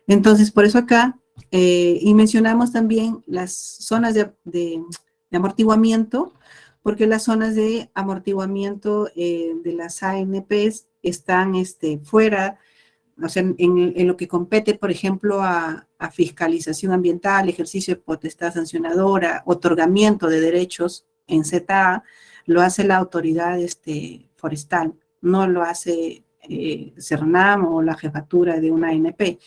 Entonces, por eso acá, y mencionamos también las zonas de amortiguamiento, porque las zonas de amortiguamiento de las ANPs están fuera, o sea, en lo que compete, por ejemplo, a fiscalización ambiental, ejercicio de potestad sancionadora, otorgamiento de derechos en ZA, lo hace la autoridad forestal, no lo hace CERNAM o la jefatura de una ANP,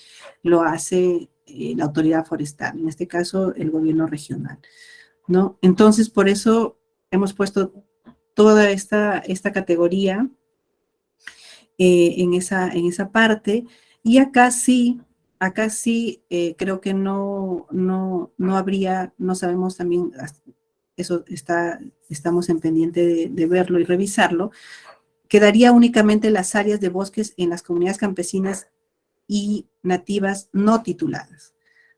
lo hace la autoridad forestal, en este caso el gobierno regional, ¿no? Entonces, por eso hemos puesto toda esta categoría en esa parte, y acá sí creo que no habría, no sabemos también, eso estamos en pendiente de verlo y revisarlo, quedaría únicamente las áreas de bosques en las comunidades campesinas y nativas no tituladas,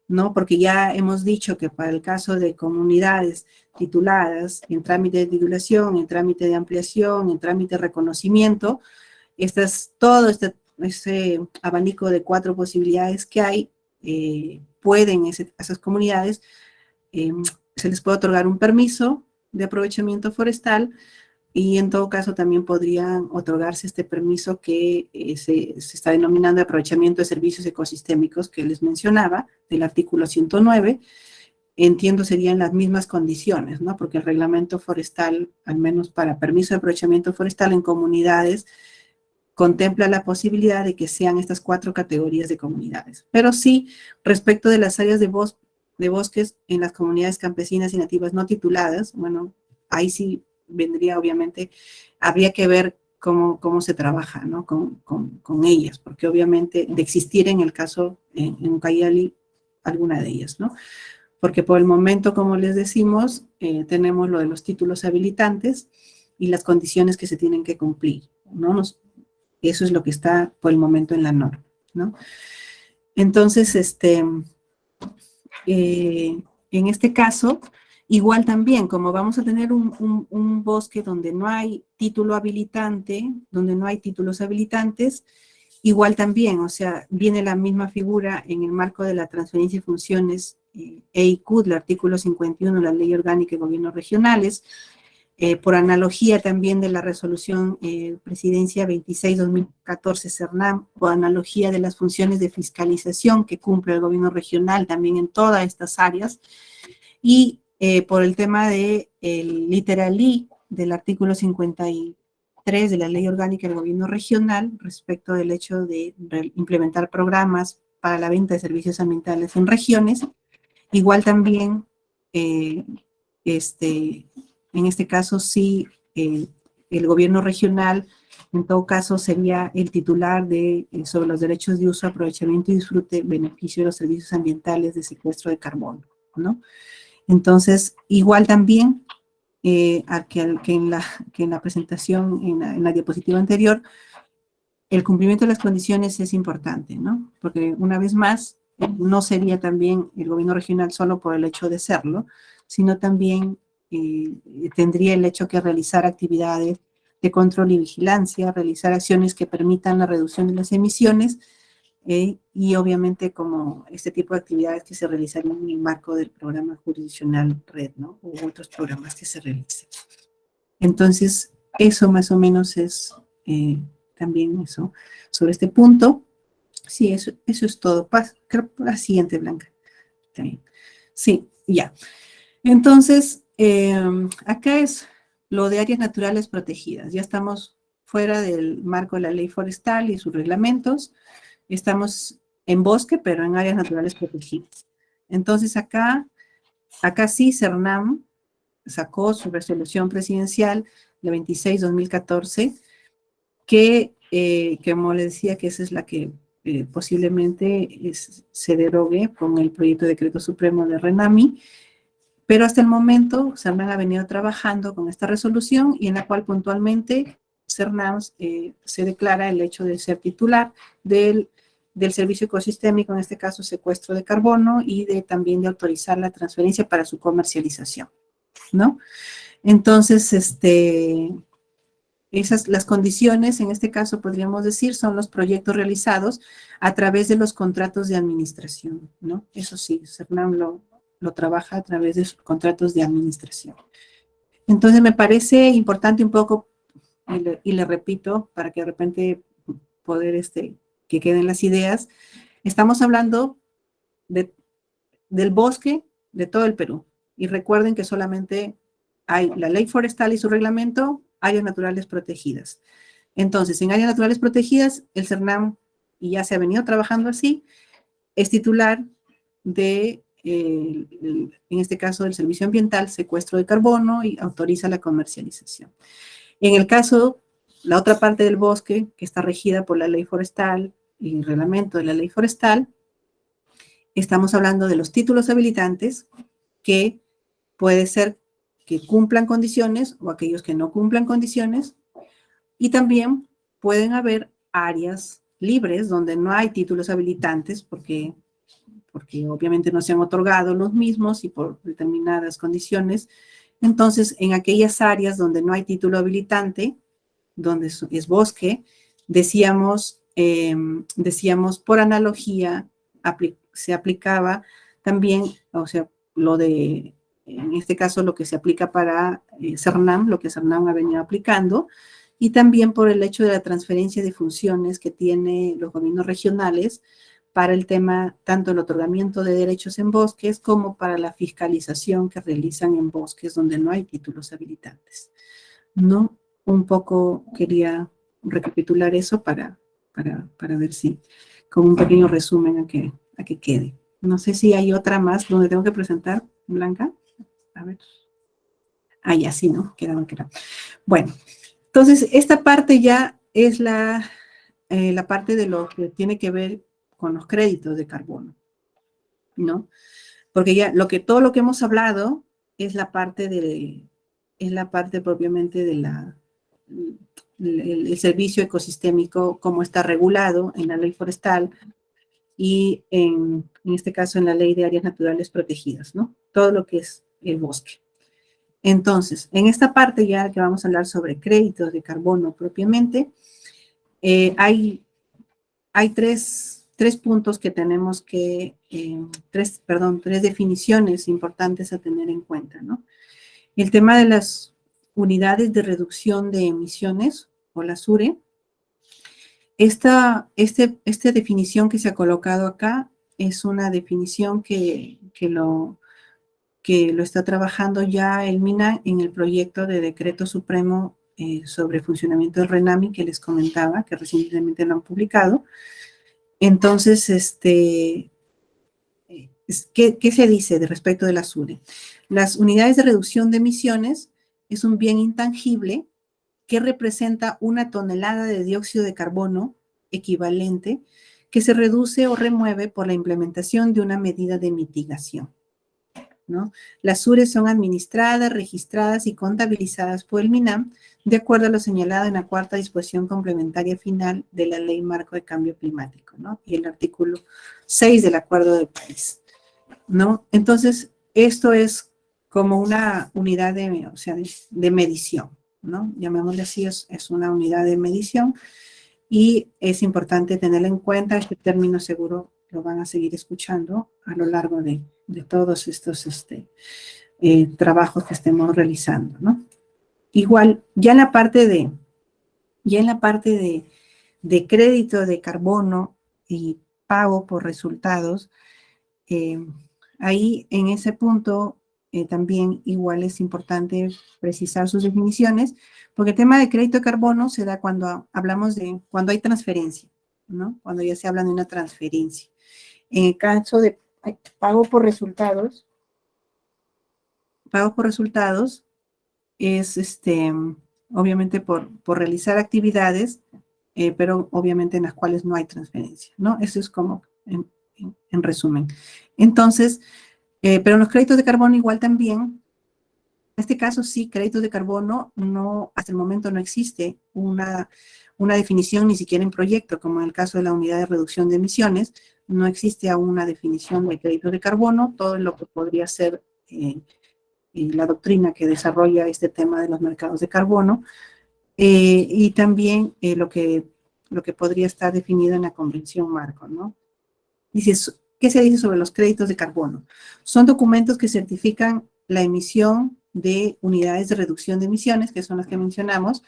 ¿no? Porque ya hemos dicho que para el caso de comunidades tituladas, en trámite de titulación, en trámite de ampliación, en trámite de reconocimiento, todo ese abanico de 4 posibilidades que hay, pueden esas comunidades, se les puede otorgar un permiso de aprovechamiento forestal, y en todo caso también podrían otorgarse este permiso que se está denominando de aprovechamiento de servicios ecosistémicos que les mencionaba, del artículo 109, entiendo serían las mismas condiciones, ¿no? Porque el reglamento forestal, al menos para permiso de aprovechamiento forestal en comunidades, contempla la posibilidad de que sean estas 4 categorías de comunidades. Pero sí, respecto de las áreas de bosques en las comunidades campesinas y nativas no tituladas, bueno, ahí sí vendría, obviamente, habría que ver cómo se trabaja, ¿no? con ellas, porque obviamente de existir en el caso, en Ucayali, alguna de ellas, ¿no? Porque por el momento, como les decimos, tenemos lo de los títulos habilitantes y las condiciones que se tienen que cumplir, ¿no? Eso es lo que está por el momento en la norma, ¿no? Entonces, en este caso, igual también, como vamos a tener un bosque donde no hay título habilitante, donde no hay títulos habilitantes, igual también, o sea, viene la misma figura en el marco de la transferencia de funciones EIQ, del artículo 51 de la Ley Orgánica de Gobiernos Regionales, por analogía también de la resolución Presidencia 26-2014 CERNAM, por analogía de las funciones de fiscalización que cumple el gobierno regional también en todas estas áreas, y por el tema de el literal I del artículo 53 de la Ley Orgánica del Gobierno Regional respecto del hecho de implementar programas para la venta de servicios ambientales en regiones. Igual también, en este caso sí, el gobierno regional, en todo caso, sería el titular de, sobre los derechos de uso, aprovechamiento y disfrute, beneficio de los servicios ambientales de secuestro de carbono, ¿no? Entonces, igual también, que en la presentación, en la diapositiva anterior, el cumplimiento de las condiciones es importante, ¿no? Porque una vez más, no sería también el gobierno regional solo por el hecho de serlo, sino también tendría el hecho que realizar actividades de control y vigilancia, realizar acciones que permitan la reducción de las emisiones y obviamente como este tipo de actividades que se realizarían en el marco del programa jurisdiccional RED, ¿no? U otros programas que se realicen. Entonces, eso más o menos es también eso sobre este punto. Sí, eso es todo. Creo la siguiente, Blanca. También. Sí, ya. Entonces, acá es lo de áreas naturales protegidas. Ya estamos fuera del marco de la ley forestal y sus reglamentos. Estamos en bosque, pero en áreas naturales protegidas. Entonces, acá sí, CERNAM sacó su resolución presidencial de 26-2014, que, como le decía, que esa es la que posiblemente se derogue con el proyecto de decreto supremo de RENAMI, pero hasta el momento CERNAM ha venido trabajando con esta resolución y en la cual puntualmente CERNAM se declara el hecho de ser titular del servicio ecosistémico, en este caso secuestro de carbono, y también de autorizar la transferencia para su comercialización, ¿no? Entonces, las condiciones, en este caso podríamos decir, son los proyectos realizados a través de los contratos de administración, ¿no? Eso sí, CERNAM lo trabaja a través de sus contratos de administración. Entonces, me parece importante un poco, y le repito, para que de repente poder, que queden las ideas, estamos hablando del bosque de todo el Perú. Y recuerden que solamente hay la ley forestal y su reglamento, áreas naturales protegidas. Entonces, en áreas naturales protegidas, el CERNAM, y ya se ha venido trabajando así, es titular de, en este caso, del servicio ambiental, secuestro de carbono, y autoriza la comercialización. En el caso, la otra parte del bosque, que está regida por la ley forestal y el reglamento de la ley forestal, estamos hablando de los títulos habilitantes, que puede ser que cumplan condiciones o aquellos que no cumplan condiciones, y también pueden haber áreas libres donde no hay títulos habilitantes porque obviamente no se han otorgado los mismos y por determinadas condiciones. Entonces, en aquellas áreas donde no hay título habilitante, donde es bosque, decíamos por analogía, se aplicaba también, o sea, en este caso, lo que se aplica para CERNAM, lo que CERNAM ha venido aplicando, y también por el hecho de la transferencia de funciones que tiene los gobiernos regionales para el tema, tanto el otorgamiento de derechos en bosques como para la fiscalización que realizan en bosques donde no hay títulos habilitantes. ¿No? Un poco quería recapitular eso para ver si, con un pequeño resumen a que quede. No sé si hay otra más donde tengo que presentar, Blanca. A ver. Ah, ya, sí, ¿no? Quedaba. Bueno, entonces, esta parte ya es la parte de lo que tiene que ver con los créditos de carbono, ¿no? Porque ya todo lo que hemos hablado es la parte propiamente de el servicio ecosistémico, cómo está regulado en la ley forestal y en este caso en la ley de áreas naturales protegidas, ¿no? Todo lo que es el bosque. Entonces, en esta parte ya que vamos a hablar sobre créditos de carbono propiamente, hay tres puntos que tenemos que, tres definiciones importantes a tener en cuenta, ¿no? El tema de las unidades de reducción de emisiones, o las URE. Esta definición que se ha colocado acá es una definición que lo está trabajando ya el MINA en el proyecto de decreto supremo sobre funcionamiento del RENAMI que les comentaba, que recientemente lo han publicado. Entonces, ¿qué se dice de respecto de las URE? Las unidades de reducción de emisiones es un bien intangible que representa una tonelada de dióxido de carbono equivalente que se reduce o remueve por la implementación de una medida de mitigación, ¿no? Las URE son administradas, registradas y contabilizadas por el MINAM de acuerdo a lo señalado en la cuarta disposición complementaria final de la Ley Marco de Cambio Climático, ¿no? Y el artículo 6 del Acuerdo de París, ¿no? Entonces, esto es como una unidad de medición, ¿no? Llamémosle así, es una unidad de medición y es importante tenerla en cuenta. Este término seguro lo van a seguir escuchando a lo largo de todos estos trabajos que estemos realizando, ¿no? Igual, ya en la parte de crédito de carbono y pago por resultados, ahí en ese punto también igual es importante precisar sus definiciones, porque el tema de crédito de carbono se da cuando hablamos cuando hay transferencia, ¿no? Cuando ya se habla de una transferencia. En el caso de pago por resultados es obviamente por realizar actividades, pero obviamente en las cuales no hay transferencia, ¿no? Eso es como en resumen. Entonces, pero en los créditos de carbono igual también, en este caso sí, créditos de carbono, hasta el momento no existe una definición ni siquiera en proyecto, como en el caso de la unidad de reducción de emisiones, no existe aún una definición de créditos de carbono, todo lo que podría ser la doctrina que desarrolla este tema de los mercados de carbono, y también lo que podría estar definido en la Convención Marco, ¿no? Dice, ¿qué se dice sobre los créditos de carbono? Son documentos que certifican la emisión de unidades de reducción de emisiones, que son las que mencionamos,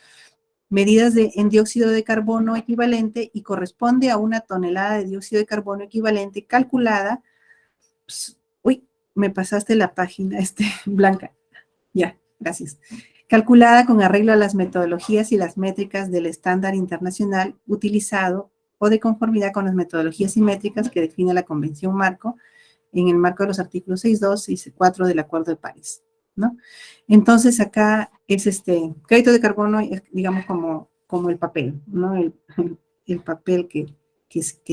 medidas en dióxido de carbono equivalente y corresponde a una tonelada de dióxido de carbono equivalente calculada. Uy, me pasaste la página, Blanca. Ya, gracias. Calculada con arreglo a las metodologías y las métricas del estándar internacional utilizado o de conformidad con las metodologías y métricas que define la Convención Marco en el marco de los artículos 6.2 y 6.4 del Acuerdo de París, ¿no? Entonces, acá es crédito de carbono, digamos, como el papel, ¿no? El papel que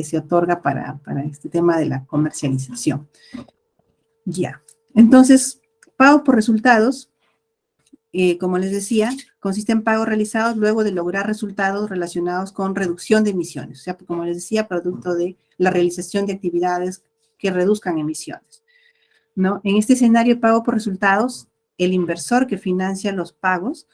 se otorga para este tema de la comercialización. Ya. Entonces, pago por resultados, como les decía, consiste en pagos realizados luego de lograr resultados relacionados con reducción de emisiones. O sea, como les decía, producto de la realización de actividades que reduzcan emisiones, ¿no? En este escenario de pago por resultados, el inversor que financia los pagos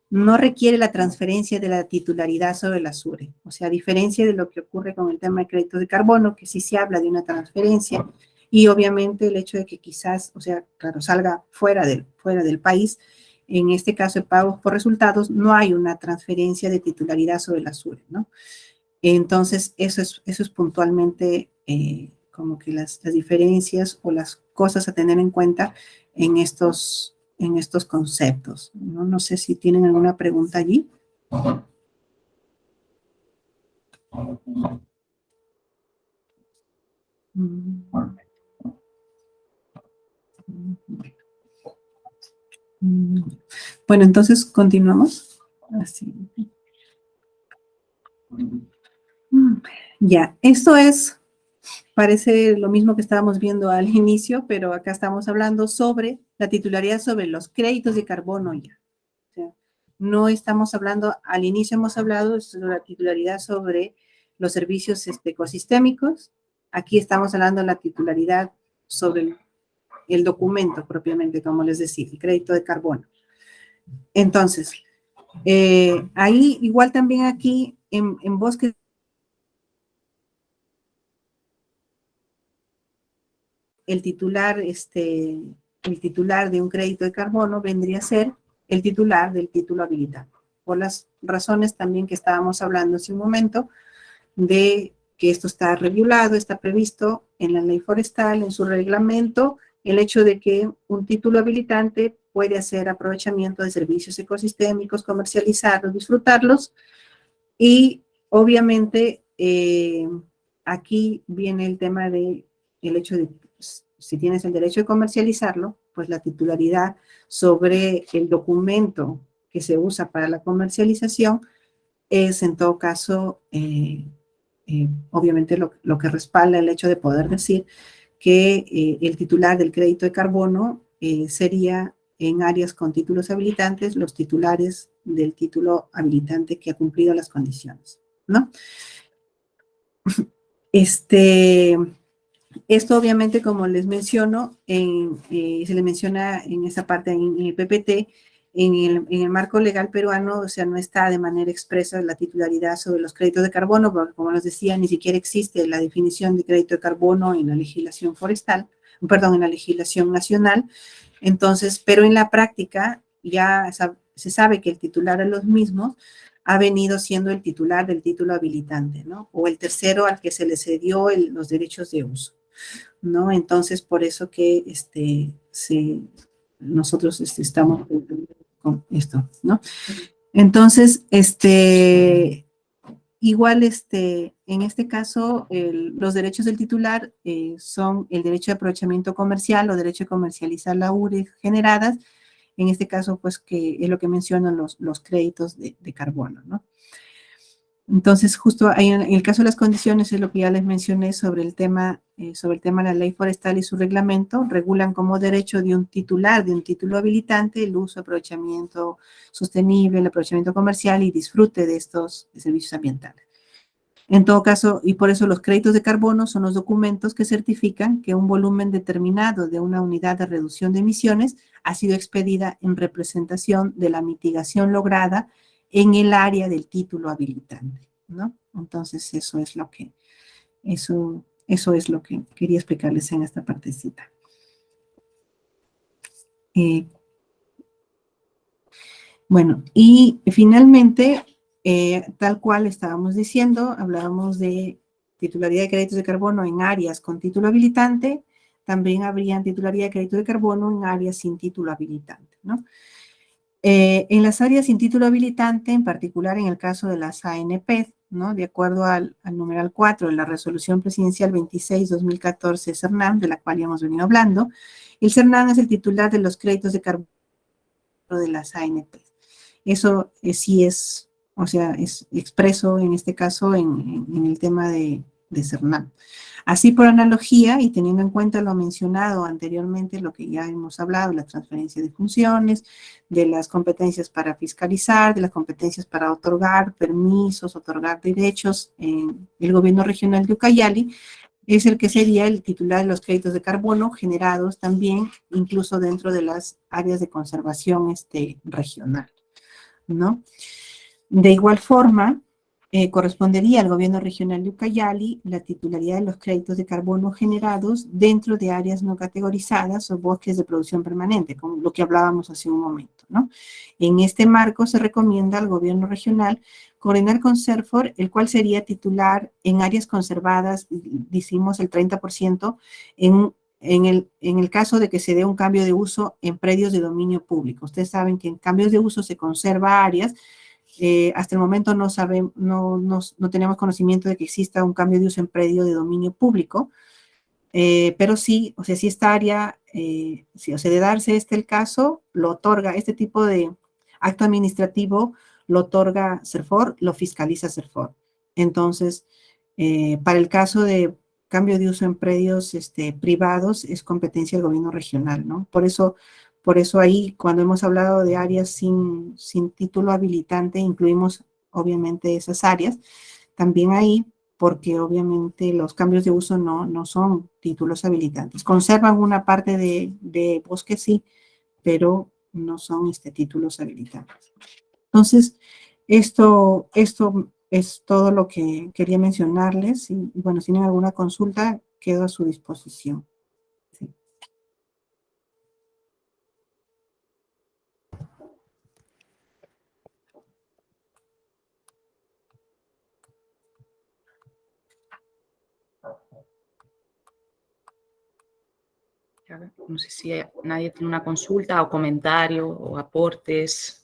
no requiere la transferencia de la titularidad sobre la SURE. O sea, a diferencia de lo que ocurre con el tema de créditos de carbono, que sí se habla de una transferencia, y obviamente el hecho de que quizás, o sea, claro, salga fuera del país, en este caso de pagos por resultados, no hay una transferencia de titularidad sobre la SURE, ¿no? Entonces, eso es puntualmente como que las diferencias o las cosas a tener en cuenta en estos conceptos, ¿no? No sé si tienen alguna pregunta allí. Bueno, entonces continuamos. Así. Ya, esto parece lo mismo que estábamos viendo al inicio, pero acá estamos hablando sobre la titularidad sobre los créditos de carbono ya. O sea, No estamos hablando, al inicio hemos hablado sobre la titularidad sobre los servicios ecosistémicos. Aquí estamos hablando de la titularidad sobre el documento propiamente, como les decía, el crédito de carbono. Entonces, ahí igual también aquí en bosques el titular de un crédito de carbono vendría a ser el titular del título habilitante, por las razones también que estábamos hablando hace un momento, de que esto está regulado, está previsto en la ley forestal, en su reglamento, el hecho de que un título habilitante puede hacer aprovechamiento de servicios ecosistémicos, comercializarlos, disfrutarlos, y obviamente aquí viene el tema de el hecho de si tienes el derecho de comercializarlo, pues la titularidad sobre el documento que se usa para la comercialización es en todo caso, obviamente lo que respalda el hecho de poder decir que el titular del crédito de carbono sería en áreas con títulos habilitantes los titulares del título habilitante que ha cumplido las condiciones, ¿no? Esto obviamente, como les menciono, se le menciona en esa parte en el PPT, en el marco legal peruano, o sea, no está de manera expresa la titularidad sobre los créditos de carbono, porque como les decía, ni siquiera existe la definición de crédito de carbono en la legislación forestal, perdón, en la legislación nacional. Entonces, pero en la práctica ya se sabe que el titular de los mismos ha venido siendo el titular del título habilitante, ¿no? O el tercero al que se le cedió los derechos de uso, ¿no? Entonces, por eso que nosotros estamos con esto, ¿no? Entonces, igual, en este caso, los derechos del titular son el derecho de aprovechamiento comercial o derecho de comercializar la URE generadas, en este caso, pues, que es lo que mencionan los créditos de carbono, ¿no? Entonces, justo ahí en el caso de las condiciones es lo que ya les mencioné sobre el tema de la ley forestal y su reglamento, regulan como derecho de un titular, de un título habilitante, el uso, aprovechamiento sostenible, el aprovechamiento comercial y disfrute de estos servicios ambientales. En todo caso, y por eso los créditos de carbono son los documentos que certifican que un volumen determinado de una unidad de reducción de emisiones ha sido expedida en representación de la mitigación lograda en el área del título habilitante, ¿no? Entonces, eso es lo que quería explicarles en esta partecita. Bueno, y finalmente, tal cual estábamos diciendo, hablábamos de titularidad de créditos de carbono en áreas con título habilitante, también habrían titularidad de crédito de carbono en áreas sin título habilitante, ¿no? En las áreas sin título habilitante, en particular en el caso de las ANP, ¿no? De acuerdo al numeral 4 de la Resolución Presidencial 26-2014 CERNAM, de la cual ya hemos venido hablando, el CERNAM es el titular de los créditos de carbono de las ANP. Eso sí es, o sea, es expreso en este caso en el tema de CERNAM. Así, por analogía, y teniendo en cuenta lo mencionado anteriormente, lo que ya hemos hablado, la transferencia de funciones, de las competencias para fiscalizar, de las competencias para otorgar permisos, otorgar derechos en el gobierno regional de Ucayali, es el que sería el titular de los créditos de carbono generados también, incluso dentro de las áreas de conservación regional, ¿no? De igual forma, correspondería al gobierno regional de Ucayali la titularidad de los créditos de carbono generados dentro de áreas no categorizadas o bosques de producción permanente, como lo que hablábamos hace un momento, ¿no? En este marco se recomienda al gobierno regional coordinar con CERFOR, el cual sería titular en áreas conservadas, decimos el 30%, en el caso de que se dé un cambio de uso en predios de dominio público. Ustedes saben que en cambios de uso se conserva áreas. Hasta el momento no tenemos conocimiento de que exista un cambio de uso en predio de dominio público, pero sí, o sea, si esta área, o sea, de darse el caso, lo otorga, este tipo de acto administrativo lo otorga CERFOR, lo fiscaliza CERFOR. Entonces, para el caso de cambio de uso en predios privados, es competencia del gobierno regional, ¿no? Por eso, Por eso ahí, cuando hemos hablado de áreas sin título habilitante, incluimos obviamente esas áreas. También ahí, porque obviamente los cambios de uso no son títulos habilitantes. Conservan una parte de bosque, sí, pero no son títulos habilitantes. Entonces, esto es todo lo que quería mencionarles. Y bueno, si tienen alguna consulta, quedo a su disposición. Sí. No sé si nadie tiene una consulta o comentario o aportes.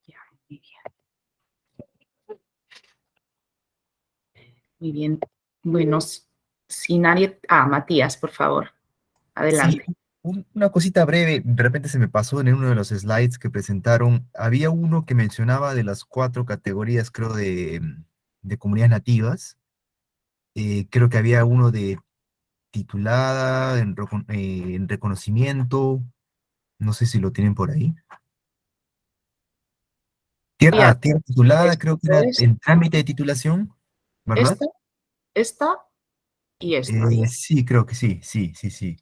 Ya, muy bien. Muy bien. Bueno, si nadie... Matías, por favor. Adelante. Sí, una cosita breve, de repente se me pasó en uno de los slides que presentaron, había uno que mencionaba de las 4 categorías, creo, de comunidades nativas. Creo que había uno de titulada, en reconocimiento, no sé si lo tienen por ahí. Tierra titulada, creo que era Es en trámite de titulación, ¿verdad? esta y esta. Sí, creo que sí, sí, sí, sí.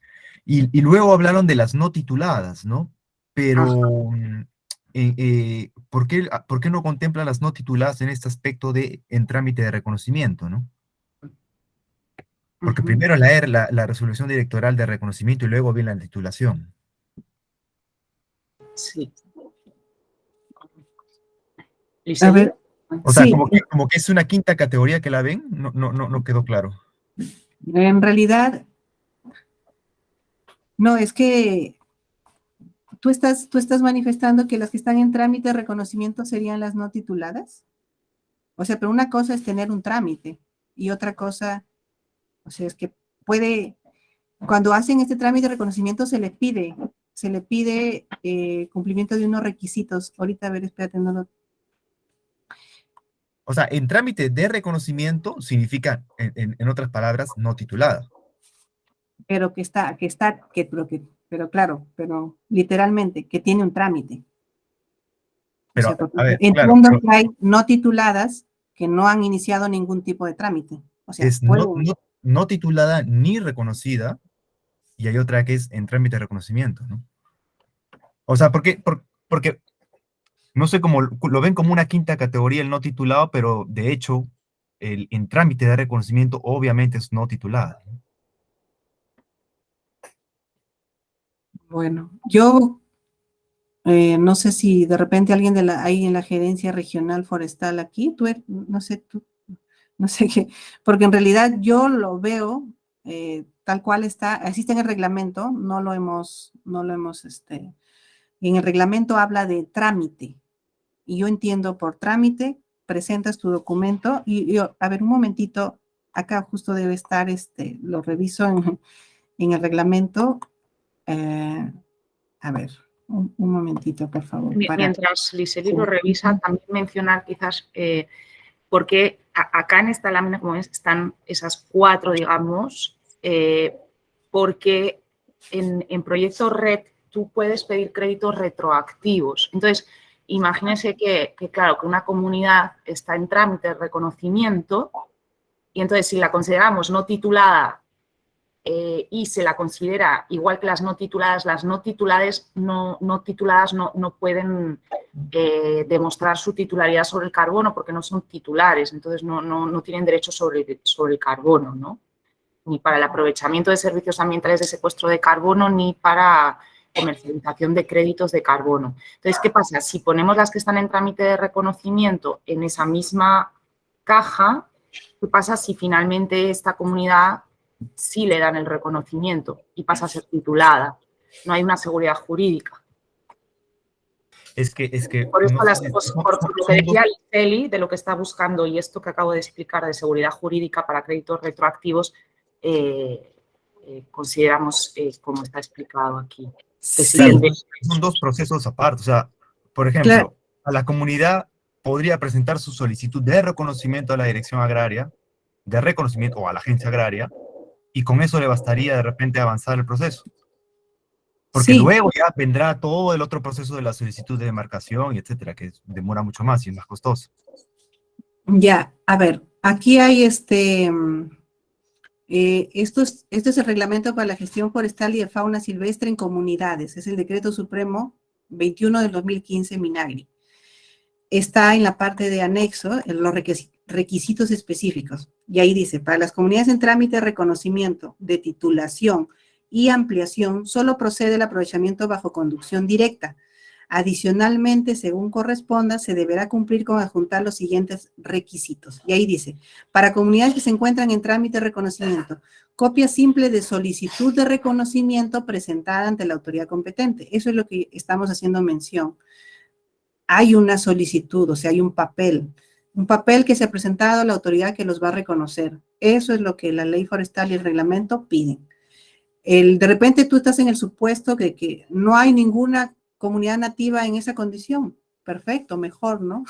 Y luego hablaron de las no tituladas, ¿no? Pero, ¿por qué no contemplan las no tituladas en este aspecto en trámite de reconocimiento, ¿no? Porque primero la resolución directoral de reconocimiento y luego viene la titulación. Sí. A ver, O sea, sí, como que es una quinta categoría que la ven, no quedó claro. en realidad, no, es que tú estás manifestando que las que están en trámite de reconocimiento serían las no tituladas. O sea, pero una cosa es tener un trámite y otra cosa, o sea, es que cuando hacen este trámite de reconocimiento se le pide cumplimiento de unos requisitos. Ahorita, a ver, espérate, no lo... O sea, en trámite de reconocimiento significa, en otras palabras, no titulada. Pero pero claro, pero literalmente, que tiene un trámite. Pero, O sea, porque a ver, claro, entiendo que hay no tituladas que no han iniciado ningún tipo de trámite. O sea, es no titulada ni reconocida, y hay otra que es en trámite de reconocimiento, ¿no? O sea, porque no sé cómo lo ven como una quinta categoría el no titulado, pero de hecho, en trámite de reconocimiento obviamente es no titulada, ¿no? Bueno, yo no sé si de repente alguien ahí en la gerencia regional forestal aquí, no sé qué, porque en realidad yo lo veo tal cual así está en el reglamento, en el reglamento habla de trámite, y yo entiendo por trámite, presentas tu documento, y yo, a ver, un momentito, acá justo debe estar, lo reviso en el reglamento, a ver, un momentito, por favor. Mientras Liseli lo revisa, también mencionar quizás porque acá en esta lámina, como ves, están esas 4, digamos, porque en proyecto RED tú puedes pedir créditos retroactivos. Entonces, imagínense que, claro, que una comunidad está en trámite de reconocimiento y entonces si la consideramos no titulada y se la considera igual que las no tituladas no pueden demostrar su titularidad sobre el carbono porque no son titulares, entonces no tienen derecho sobre el carbono, ¿no? Ni para el aprovechamiento de servicios ambientales de secuestro de carbono, ni para comercialización de créditos de carbono. Entonces, ¿qué pasa? Si ponemos las que están en trámite de reconocimiento en esa misma caja, ¿qué pasa si finalmente esta comunidad sí le dan el reconocimiento y pasa a ser titulada? No hay una seguridad jurídica. Es que Por eso, no sé, por lo que decía Liseli, de lo que está buscando y esto que acabo de explicar de seguridad jurídica para créditos retroactivos, consideramos, como está explicado aquí, que sí. Claro, son 2 procesos aparte. O sea, Por ejemplo, Claro. a la comunidad podría presentar su solicitud de reconocimiento a la dirección agraria, de reconocimiento o a la agencia agraria, y con eso le bastaría de repente avanzar el proceso. Porque Sí, luego ya vendrá todo el otro proceso de la solicitud de demarcación y etcétera, que demora mucho más y es más costoso. ya, a ver, aquí hay esto es el reglamento para la gestión forestal y de fauna silvestre en comunidades, es el decreto supremo 21 del 2015 Minagri. Está en la parte de anexo, en los requisitos específicos, y ahí dice, para las comunidades en trámite de reconocimiento, de titulación y ampliación, solo procede el aprovechamiento bajo conducción directa. Adicionalmente, según corresponda, se deberá cumplir con adjuntar los siguientes requisitos. Y ahí dice, para comunidades que se encuentran en trámite de reconocimiento, copia simple de solicitud de reconocimiento presentada ante la autoridad competente. Eso es lo que estamos haciendo mención. Hay una solicitud, o sea, hay un papel que se ha presentado a la autoridad que los va a reconocer. Eso es lo que la ley forestal y el reglamento piden. De repente tú estás en el supuesto de que no hay ninguna comunidad nativa en esa condición. Perfecto, mejor, ¿no?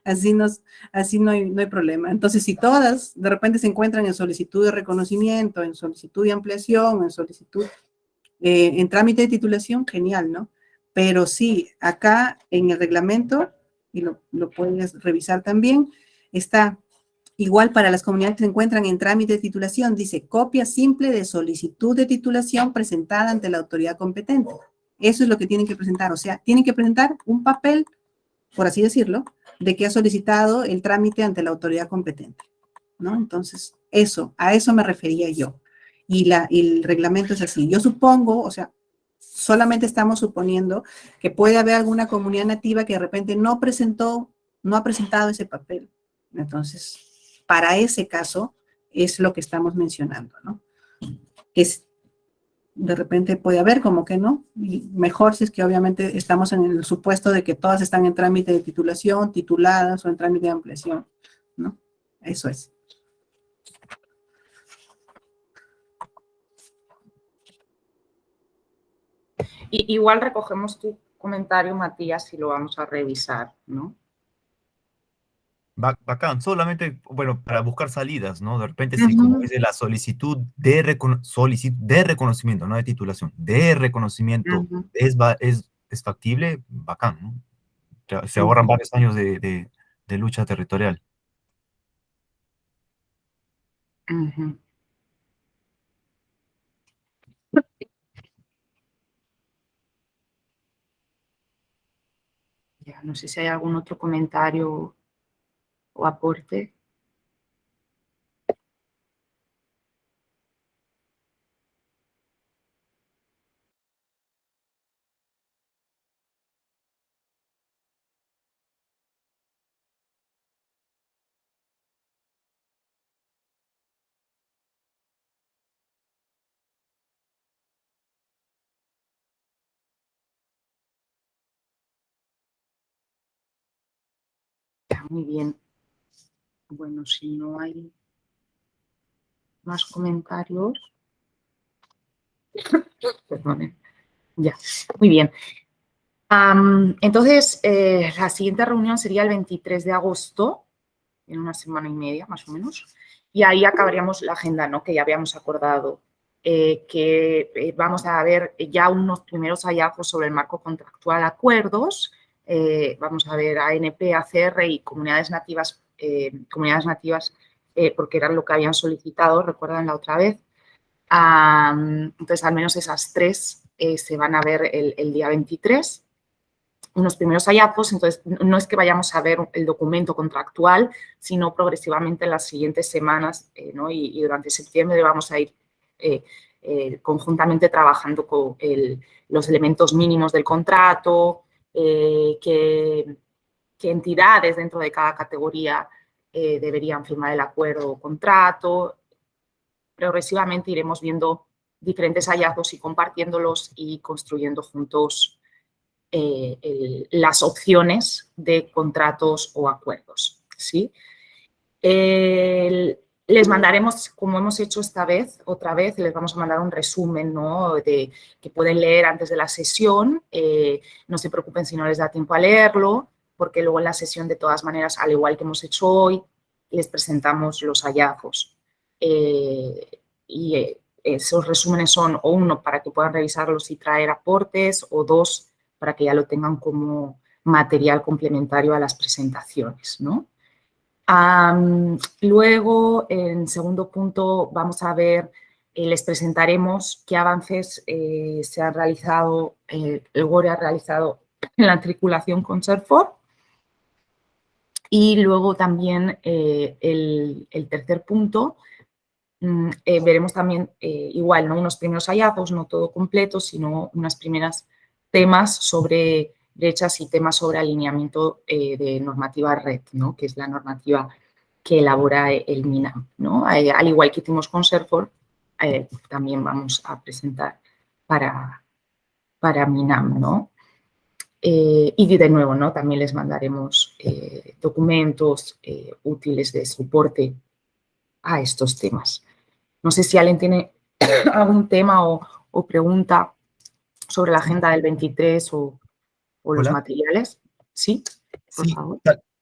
así no hay problema. Entonces, si todas de repente se encuentran en solicitud de reconocimiento, en solicitud de ampliación, en solicitud, en trámite de titulación, genial, ¿no? Pero sí, acá en el reglamento, y lo puedes revisar también, está igual para las comunidades que se encuentran en trámite de titulación, dice copia simple de solicitud de titulación presentada ante la autoridad competente. Eso es lo que tienen que presentar, o sea, tienen que presentar un papel, por así decirlo, de que ha solicitado el trámite ante la autoridad competente, ¿no? Entonces, a eso me refería yo. Y el reglamento es así. Yo supongo, o sea, solamente estamos suponiendo que puede haber alguna comunidad nativa que de repente no ha presentado ese papel. Entonces, para ese caso es lo que estamos mencionando, ¿no? De repente puede haber, como que no, y mejor si es que obviamente estamos en el supuesto de que todas están en trámite de titulación, tituladas o en trámite de ampliación, ¿no? Eso es. Igual recogemos tu comentario, Matías, y lo vamos a revisar, ¿no? Bacán, solamente, bueno, para buscar salidas, ¿no? De repente, sí, como dice la solicitud de reconocimiento, no de titulación, de reconocimiento, es factible, bacán, ¿no? Se ahorran varios años de lucha territorial. Ya, no sé si hay algún otro comentario o aporte. Ya, muy bien. Bueno, si no hay más comentarios. Perdonen. Ya, muy bien. Entonces, la siguiente reunión sería el 23 de agosto, en una semana y media más o menos, y ahí acabaríamos la agenda, ¿no? Que ya habíamos acordado, que vamos a ver ya unos primeros hallazgos sobre el marco contractual, acuerdos, vamos a ver ANP, ACR y comunidades nativas, porque era lo que habían solicitado, recuerdan la otra vez. Entonces, al menos esas tres se van a ver el día 23. Unos primeros hallazgos, entonces no es que vayamos a ver el documento contractual, sino progresivamente en las siguientes semanas, ¿no? y durante septiembre vamos a ir conjuntamente trabajando con los elementos mínimos del contrato, qué entidades dentro de cada categoría deberían firmar el acuerdo o contrato. Progresivamente iremos viendo diferentes hallazgos y compartiéndolos y construyendo juntos las opciones de contratos o acuerdos, ¿sí? Les mandaremos, como hemos hecho esta vez, otra vez, les vamos a mandar un resumen, ¿no? Que pueden leer antes de la sesión. No se preocupen si no les da tiempo a leerlo, porque luego en la sesión, de todas maneras, al igual que hemos hecho hoy, les presentamos los hallazgos. Esos resúmenes son, o uno, para que puedan revisarlos y traer aportes, o dos, para que ya lo tengan como material complementario a las presentaciones, ¿no? Luego, en segundo punto, vamos a ver, les presentaremos qué avances se han realizado, el GORE ha realizado en la tripulación con SERFOR. Y luego también el tercer punto, veremos también igual, ¿no? Unos primeros hallazgos, no todo completo, sino unas primeras temas sobre brechas y temas sobre alineamiento de normativa red, ¿no? Que es la normativa que elabora el MINAM, ¿no? Al igual que hicimos con SERFOR, también vamos a presentar para MINAM, ¿no? Y de nuevo, ¿no? También les mandaremos documentos útiles de soporte a estos temas. No sé si alguien tiene algún tema o pregunta sobre la agenda del 23 o los Hola. materiales. ¿Sí? Por Sí, favor.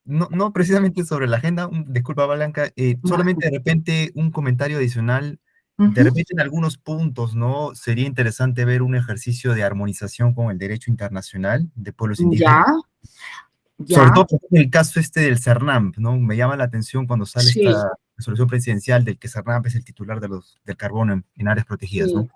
no precisamente sobre la agenda, disculpa Blanca, solamente de repente un comentario adicional, de repente en algunos puntos, ¿no? Sería interesante ver un ejercicio de armonización con el derecho internacional de pueblos indígenas. Sobre todo en el caso del CERNAMP, ¿no? Me llama la atención cuando sale Sí. esta resolución presidencial del que CERNAMP es el titular del carbono en áreas protegidas, ¿no? Sí.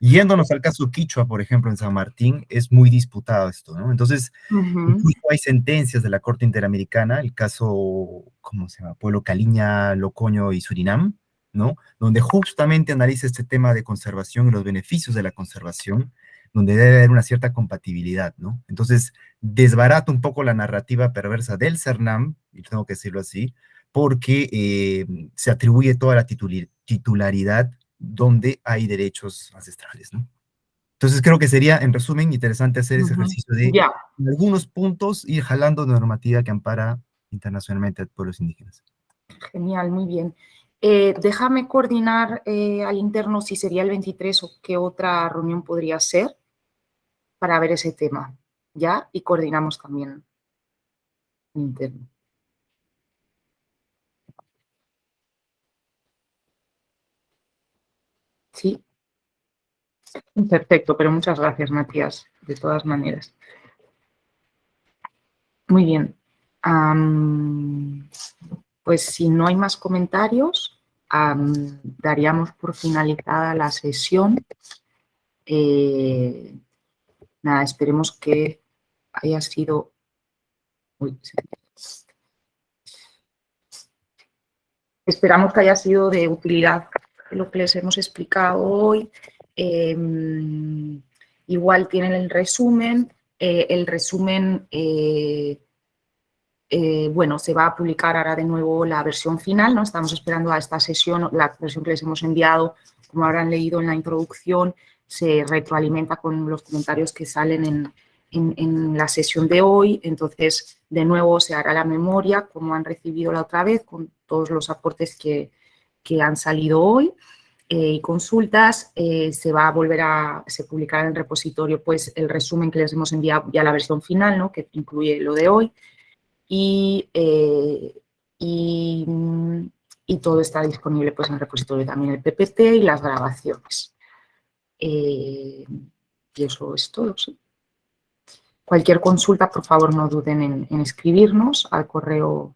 Yéndonos al caso Quichua, por ejemplo, en San Martín, es muy disputado esto, ¿no? Entonces, incluso hay sentencias de la Corte Interamericana, el caso, ¿cómo se llama? Pueblo Caliña, Locoño y Surinam, ¿no? Donde justamente analiza este tema de conservación y los beneficios de la conservación, donde debe haber una cierta compatibilidad, ¿no? Entonces, desbarata un poco la narrativa perversa del CERNAM, y tengo que decirlo así, porque se atribuye toda la titularidad donde hay derechos ancestrales, ¿no? Entonces creo que sería, en resumen, interesante hacer ese ejercicio de, en algunos puntos, ir jalando normativa que ampara internacionalmente a pueblos indígenas. Genial, muy bien. Déjame coordinar al interno si sería el 23 o qué otra reunión podría ser para ver ese tema, ¿ya? Y coordinamos también el interno. Sí. Perfecto, pero muchas gracias, Matías, de todas maneras. Muy bien. Pues si no hay más comentarios, daríamos por finalizada la sesión. Nada, esperemos que haya sido... Esperamos que haya sido de utilidad lo que les hemos explicado hoy. Igual tienen el resumen. Bueno, se va a publicar ahora de nuevo la versión final, ¿no? Estamos esperando a esta sesión, la versión que les hemos enviado, como habrán leído en la introducción, se retroalimenta con los comentarios que salen en la sesión de hoy. Entonces, de nuevo se hará la memoria, como han recibido la otra vez, con todos los aportes que han salido hoy. Y consultas, se publicará en el repositorio pues, el resumen que les hemos enviado, ya la versión final, ¿no? Que incluye lo de hoy. Y todo está disponible pues, en el repositorio también el PPT y las grabaciones. Y eso es todo, sí. Cualquier consulta, por favor, no duden en escribirnos al correo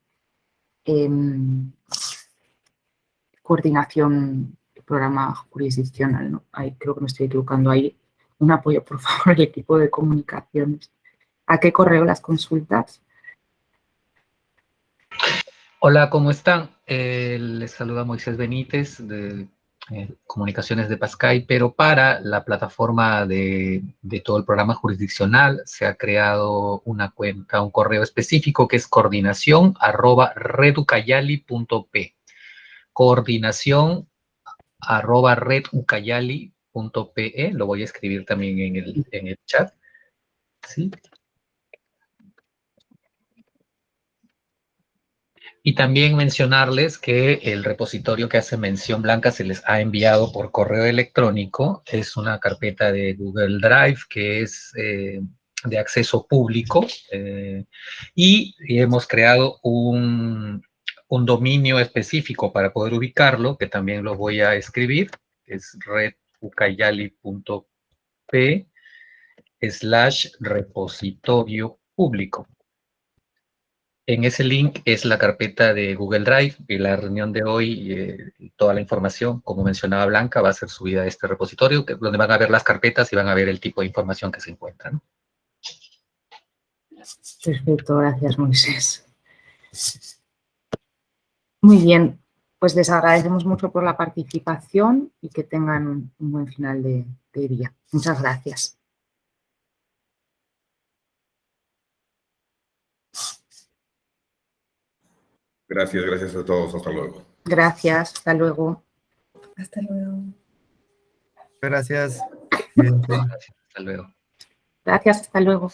coordinación programa jurisdiccional, ¿no? Ahí creo que me estoy equivocando ahí. Un apoyo, por favor, al equipo de comunicaciones. ¿A qué correo las consultas? Hola, ¿cómo están? Les saluda Moisés Benítez de Comunicaciones de Pascay, pero para la plataforma de todo el programa jurisdiccional se ha creado una cuenta, un correo específico que es coordinación@reducayali.p. Coordinación@reducayali.pe. Lo voy a escribir también en el chat. ¿Sí? Y también mencionarles que el repositorio que hace mención Blanca se les ha enviado por correo electrónico. Es una carpeta de Google Drive que es de acceso público y hemos creado un dominio específico para poder ubicarlo, que también lo voy a escribir, que es reducayali.p/repositorio público. En ese link es la carpeta de Google Drive y la reunión de hoy, toda la información, como mencionaba Blanca, va a ser subida a este repositorio, donde van a ver las carpetas y van a ver el tipo de información que se encuentra, ¿no? Perfecto, gracias, Moisés. Muy bien, pues les agradecemos mucho por la participación y que tengan un buen final de día. Muchas gracias. Gracias a todos. Hasta luego. Gracias, hasta luego. Hasta luego. Gracias. Cuídense. Hasta luego. Gracias, hasta luego.